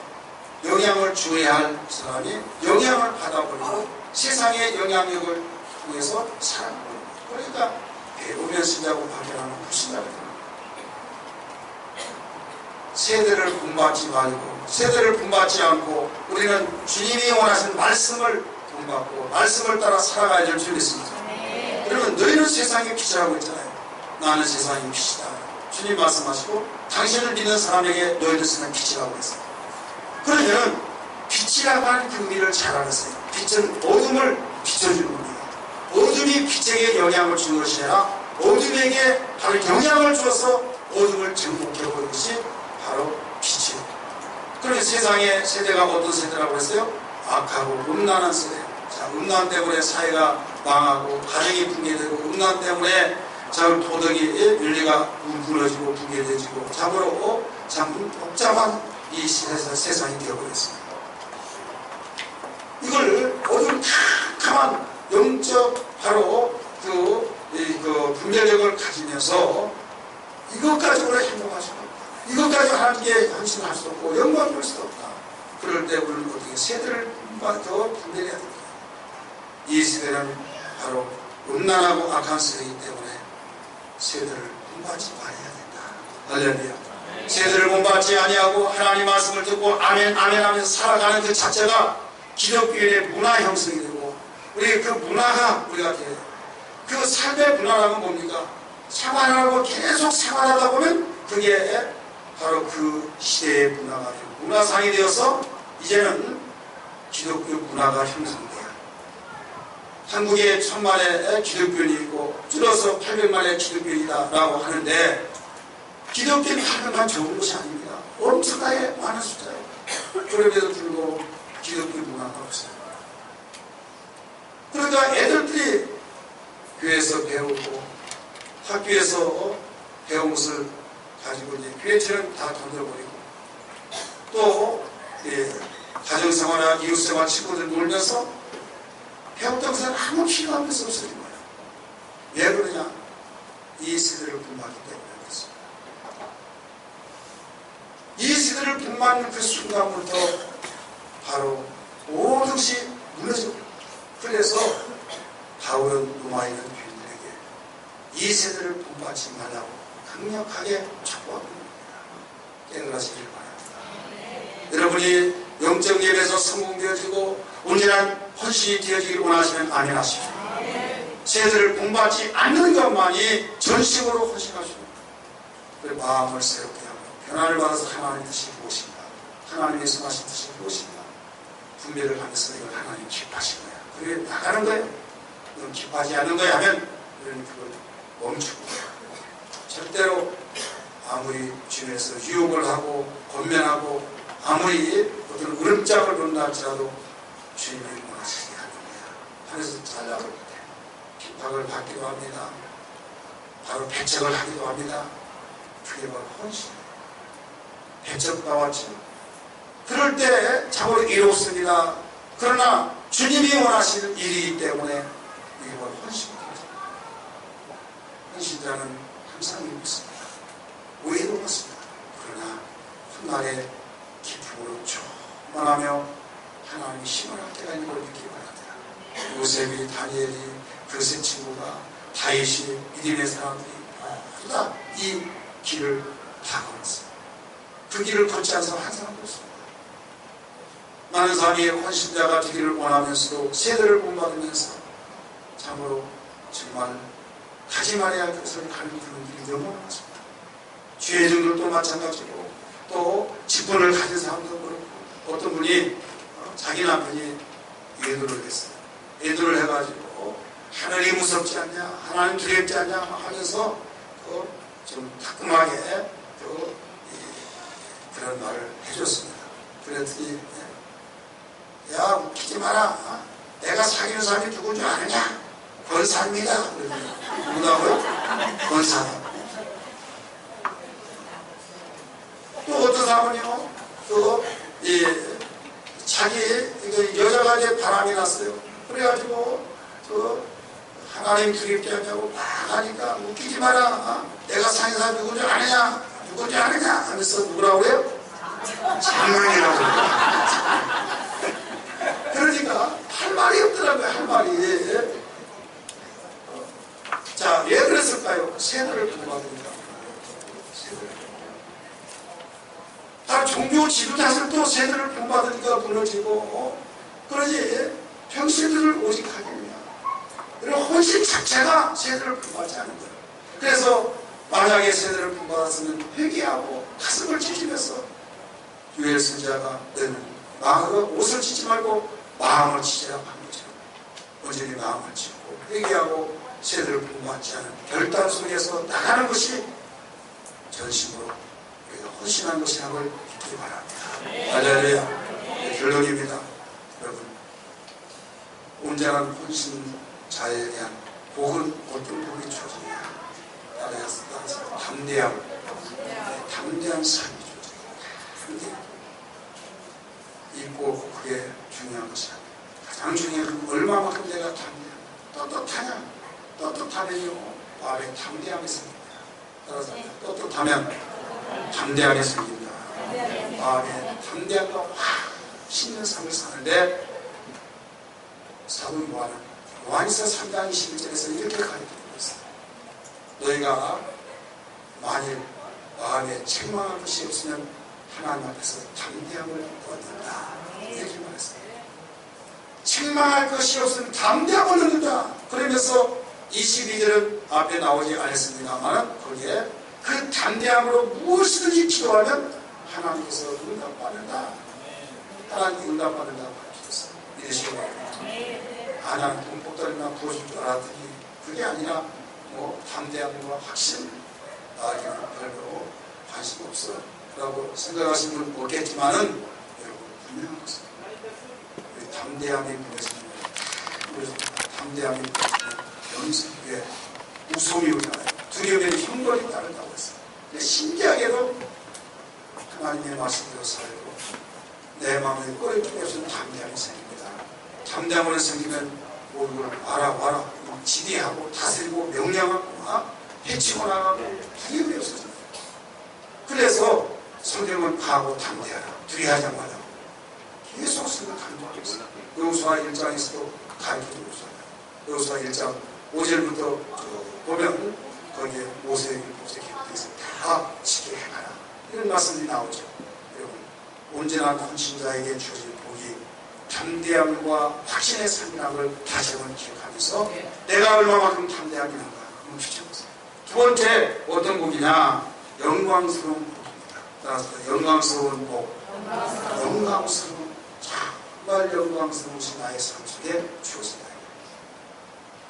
Speaker 1: 영향을 주어야 할 사람이 영향을 받아버리고 세상의 영향력을 통해서 살아버리고 그러니까 배우면 신자고 발견하는 불신자거든요. 세대를 본받지 말고 세대를 본받지 않고 우리는 주님이 원하신 말씀을 본받고 말씀을 따라 살아가야 될 줄 믿습니다. 그러면 너희는 세상의 빛이라고 했잖아요. 나는 세상의 빛이다. 주님 말씀하시고 당신을 믿는 사람에게 너희들 쓰는 빛이라고 했어요. 그러면 빛이라고 하는 그 의미를 잘 알았어요. 빛은 어둠을 비춰주는 겁니다. 어둠이 빛에게 영향을 주는 것이 아니라 어둠에게 바로 영향을 주어서 어둠을 정복해보는 것이 바로 빛이에요. 그러면 세상의 세대가 어떤 세대라고 했어요? 악하고 음란한 세대. 자, 음란 때문에 사회가 망하고 가정이 붕괴되고 음란 때문에 참 도덕이 윤리가 무너지고 붕괴되지고 참으로 참 복잡한 이 세상이 되어버렸습니다. 이걸 어두운 캄캄한 영적 바로 그 분별력을 가지면서 이것 가지고는 행동할 수 없다. 이것 가지고 하나님께 헌신할 수 없고 영광을 볼 수 없다. 그럴 때 우리는 어떻게 세대를 더 분별해야 됩니다. 이 세대는 바로 음란하고 악한 세대이기 때문에 세대를 본받지 말아야 된다. 할렐루야. 세대를 본받지 아니하고 하나님 말씀을 듣고 아멘 아멘 하면서 살아가는 그 자체가 기독교인의 문화 형성이 되고 우리 그 문화가 우리가 돼야 돼요. 그 삶의 문화라면 뭡니까? 생활하고 계속 생활하다 보면 그게 바로 그 시대의 문화가 되고 문화상이 되어서 이제는 기독교 문화가 형성돼요. 한국에 1000만의 기독교인이 있고 줄여서 800만의 기독교인이다 라고 하는데 기독교인이 800만 적은 것이 아닙니다. 엄청나게 많은 숫자예요. 그럼에도 불구하고 기독교 문화가 없어요. 그러니까 애들들이 교회에서 배우고 학교에서 배운 것을 가지고 이제 교회처럼 다 던져버리고 또 가정생활이나 이웃생활 친구들 놀면서 배웠던 것은 아무 필요 없는 것을 없어진 거예요. 왜 그러냐? 이 세대를 분노하기 때문에 그렇습니다. 이 세대를 분노하는 그 순간부터 바로 모든 것이 무너지고 그래서 바울은 로마에 있는 교인들에게 이 세대를 분노하지 말라고 강력하게 촉구하고 있습니다. 깨달으시길 바랍니다. 여러분이 영적 예배에서 성공되어지고 온전한 헌신이 되어지길 원하시면 아멘 하십시오. 세대를 본받지 않는 것만이 전심으로 헌신하시고 마음을 새롭게 하고 변화를 받아서 하나님의 뜻이 무엇인가 하나님의 성하신 뜻이 무엇인가 분별을 하면서 이걸 하나님 기뻐하신 거야. 그게 나가는 거예요. 이건 기뻐하지 않는 거야 하면 우리는 그걸 멈추고 절대로 아무리 주변에서 유혹을 하고 권면하고 아무리 어떤 으름장을 놓는다 할지라도 주님이 원하시지 않는 거야. 하늘에서 잘라볼 때 핍박을 받기도 합니다. 바로 배척을 하기도 합니다. 그게 바로 헌신. 배척받았죠. 그럴 때 참으로 이롭습니다. 그러나 주님이 원하시는 일이기 때문에 이게 바로 헌신입니다. 헌신자는 항상 이롭습니다. 오해도 없습니다. 그러나 훗날에 기쁨으로 충만하며 하나님의 힘을 할 때가 있는 걸 느끼기 바랍니다. 요셉이 다니엘이 그 세 친구가 다윗이 믿음의 사람들이 모두 다 이 길을 다 걸었어요. 그 길을 걷지 않은 사람 한 사람도 없습니다. 많은 사람이 헌신자가 되기를 원하면서도 세대를 본받으면서 참으로 정말 가지 말아야 할 것을 가는 그런 길이 너무 많습니다. 죄인들도 마찬가지고 또 직분을 가진 사람도 그렇고 어떤 분이 자기 남편이 예도를 했어요. 예도를 해가지고 하늘이 무섭지 않냐 하나님 두렵지 않냐 하면서 좀 따끔하게 그런 말을 해줬습니다. 그랬더니 야 웃기지 마라. 내가 사귀는 사람이 누군 줄 아느냐? 권사입니다. 누구라고요? 권사다. 또 어떤 사람은요, 자기 여자가 이제 바람이 났어요. 그래가지고 하나님 두렵지 않냐고 막 하니까 웃기지 마라. 내가 사귀는 사람이 누군 줄 아느냐? 누군지 아느냐? 하면서 누구라고 그래요? 장난이라고 그러니까 할 말이 없더라고요. 할 말이. 자, 왜 그랬을까요? 세대를 분노하니까. 다 종교 지도자들도 세대를 분노하니까 무너지고 그러지 평신들을 오직 하겠냐. 그리고 헌신 자체가 세대를 분노하지 않는 거예요. 그래서 만약에 세대를 본받았으면 회개하고 가슴을 찢으면서 유엘 선지자가 너는 옷을 찢지 말고 마음을 찢으라고 한 거죠. 온전히 마음을 찢고 회개하고 세대를 본받지 않은 결단 속에서 나가는 것이 전심으로 우리가 헌신한 것이라는 걸 믿기 바랍니다. 할렐루야. 결론입니다. 여러분, 온전한 헌신자에 대한 복은 어떤 복이 주어지냐? 따라서 담대한 삶이 주어집니다. 있고 그게 중요한 것이야. 가장 중요한 건 얼마만큼 내가 떳떳하냐? 떳떳하면요 마음에 담대함이 생깁니다. 따라서 떳떳하면 담대함이 생깁니다. 마음에 담대함과 확 신는 삶을 사는데 사도 요한일서 3장 21절에서 이렇게 가르치고 있어요. 너희가 만일 마음에 책망할 것이 없으면 하나님 앞에서 담대함을 얻는다. 이렇게 말했어요. 책망할 것이 없으면 담대함을 얻는다. 그러면서 22절은 앞에 나오지 않았습니다만 거기에 그 담대함으로 무엇이든지 기도하면 하나님께서 응답받는다. 하나님께 응답받는다고 가르쳤어요. 이러시고 하나님 돈복달이나 부어줄 줄 알았더니 그게 아니라 담대함과 확신 나에게는 별로 관심 없어 라고 생각하시는 분 없겠지만은 여러분 분명한 것은 우리 담대함이 무너지는 거예요. 담대함이 연습에 무서움이 오잖아요. 두려움에 형벌이 따른다고 했어요. 근데 신기하게도 하나님의 말씀대로 살고 내 마음에 꼬리 쪽에서는 담대함이 생깁니다. 담대함으로 생기면 모든 걸 와라 지휘하고 다스리고 명령하고 해치고 나가고 두려움이 없어져요. 그래서 성경은 가고 담대하라 두려워하지 말라고 계속 생각하는 거예요. 여호수아 1장에서도 가르쳐주고 있어요. 여호수아 1장 5절부터 보면 거기에 모세에게 모세에게서 다 지게 해가라 이런 말씀이 나오죠. 여러분 온전한 헌신자에게 주어진 복이 담대함과 확신의 삶이라는 걸 다시 한번 기억하면서 내가 얼마만큼 담대함이란가 한번 비춰보세요. 두 번째 어떤 복이냐? 영광스러운 복입니다. 따라서 영광스러운 복, 영광스러운 정말 영광스러우신 나의 삶 속에 주어진다.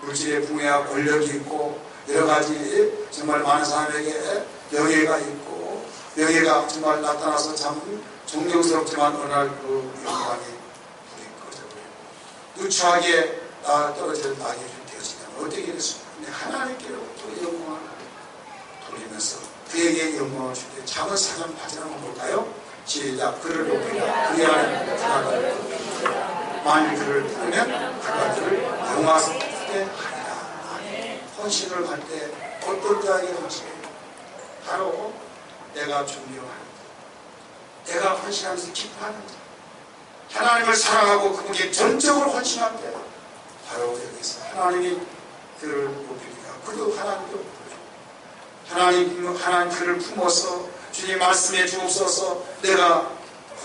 Speaker 1: 물질의 풍요와 권력이 있고 여러 가지 정말 많은 사람에게 명예가 있고 명예가 정말 나타나서 참 존경스럽지만 어느 날 그 영광이 불이 꺼져버리고 누추하게 떨어질 낙이 되어지면 어떻게 됐습니까? 근데 하나님께로부터 영광을 돌리면서 그에게 영광을 줄 때 잠언 4장 8절 한번 볼까요? 시작. 그를 높이라 그의 안에 들어가라. 만일 그를 부르면 그가 그를 영화스럽게 하리라. 헌신을 할 때 어떤 자에게 헌신해요? 바로 내가 존경하는 자, 내가 헌신하면서 기뻐하는 자, 하나님을 사랑하고 그분께 전적으로 헌신할 때 바로 여기서 하나님이 그를 높이니까 그도 하나님도 하나님 그를 품어서 주님 말씀에 주옵소서 내가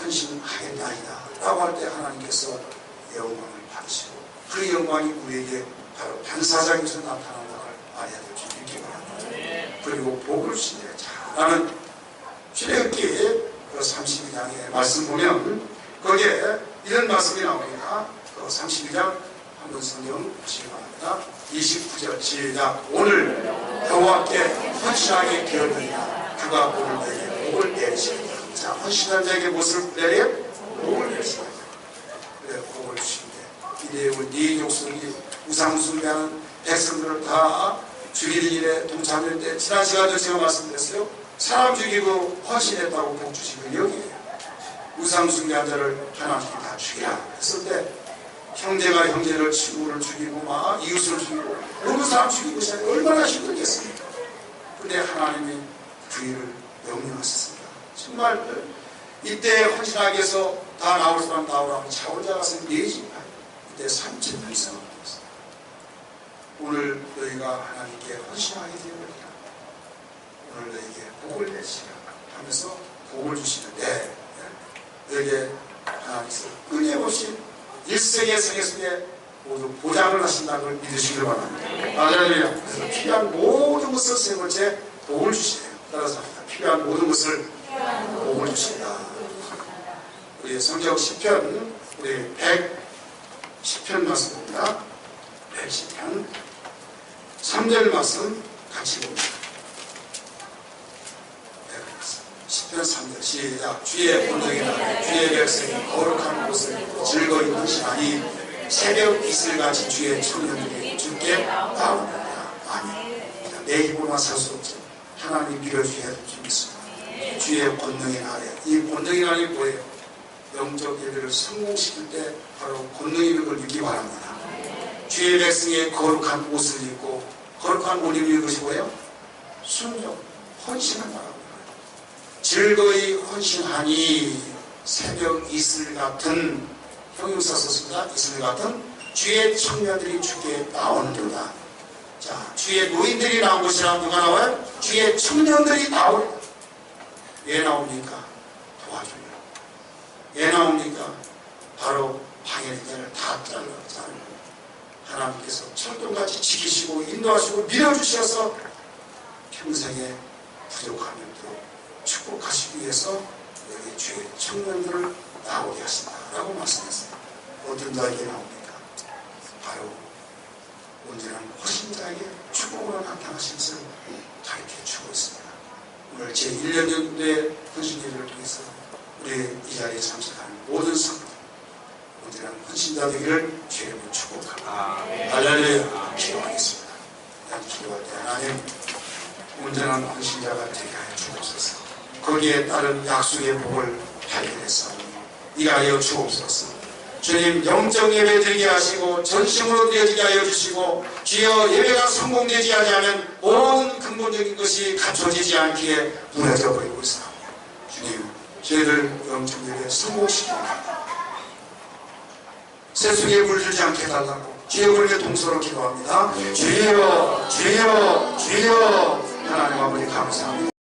Speaker 1: 헌신하겠나이다 라고 할 때 하나님께서 영광을 받으시고 그 영광이 우리에게 바로 반사장에서 나타나는 걸 알아야 될 줄 믿기 바랍니다. 그리고 복을 주시되 라는 출애굽기 그 32장의 말씀 보면 거기에 이런 말씀이 나옵니다. 그 32장 한번 성경 보시기 바랍니다. 29절 시작. 오늘 여호와께 헌신하게 되었느니라. 그가 오늘 내게 복을 내리시리라. 자, 헌신한 자에게 무엇을 내려? 복을 내리시리라. 그래, 복을 주신대. 이래온 네 족속이 우상 숭배하는 백성들을 다 죽일 일에 동참했는데 지난 시간에 제가 말씀드렸어요. 사람 죽이고 헌신했다고 복 주시는 여기에요. 우상 숭배한 자를 하나님께 다 죽이라 했을 때 형제가 형제를 친구를 죽이고 막 이웃을 죽이고 어느 사람 죽이고 시작해 얼마나 힘들겠습니까? 근데 하나님이 그 일을 명령하셨습니다. 정말 이때 헌신하기 위해서 다 나올 사람 나오라고 차 혼자 가서 4집 이때 3,000명 이상을 받았어요. 오늘 너희가 하나님께 헌신하게 되어버리라. 오늘 너희에게 복을 내시라 하면서 복을 주시는데 너희에게 하나님께서 끊임없이 일생의 생애 속에 모두 보장을 하신다는 걸 믿으시길 바랍니다. 할렐루야. 그래서 필요한 모든 것을 세 번째 복을 주시네요. 따라서 필요한 모든 것을 복을 주신다. 우리 성경 시편 우리 110편 말씀입니다. 110편 3절 말씀 같이 봅니다. 10편 3절 시작. 주의 본능이 나되 주의 백성이 거룩한 곳을 즐거이 드시나니 새벽 이슬같이 주의 청년들이 주께 나오느니라. 아멘. 내 힘으로만 살 수 없지. 하나님 밀어주셔야 될 힘이 있습니다. 주의 본능이 나되, 이 본능이 나니 뭐예요? 영적 예배를 성공시킬 때 바로 본능이 있는 걸 믿기 바랍니다. 주의 백성의 거룩한 옷을 입고, 거룩한 옷 입는 것이 뭐예요? 순종, 헌신을 말합니다. 즐거이 헌신하니 새벽 이슬 같은, 형용사 썼습니다. 이슬 같은 주의 청년들이 주께 나오는도다. 자, 주의 노인들이 나온 것이라 누가 나와요? 주의 청년들이 나올. 왜 나옵니까? 도와주려고. 왜 나옵니까? 바로 방해된 자를 다 자르고 하나님께서 철동같이 지키시고 인도하시고 밀어주셔서 평생에 부족함에도 축복하시기 위해서 여기 주의 청년들을 나오게 하신다라고 말씀했어요. 어떤 자에게 나옵니까? 바로 온전한 허신자에게 축복으로 나타나신 것을 가르쳐주고 있습니다. 오늘 제1년 연대 헌신예배를 통해서 우리 이 자리에 참석하는 모든 성도 온전한 헌신자 되기를 주님을 축복합니다. 할렐루야. 기도하겠습니다. 기도할 때 하나님 온전한 헌신자가 되게 하여 주옵소서. 거기에 따른 약속의 복을 발견했사오니 네가 하여 주옵소서. 주님 영적 예배 드리게 하시고 전심으로 드려지게 하여 주시고 주여 예배가 성공되지 아니하면 모든 근본적인 것이 갖춰지지 않기에 무너져 버리고 있사오니 주님 저희를 영적 예배에 성공시킵니다. 세속에 물들지 않게 해달라고 주의 부름에 동서로 기도합니다. 주여 주여 주여 하나님 아버지 감사합니다.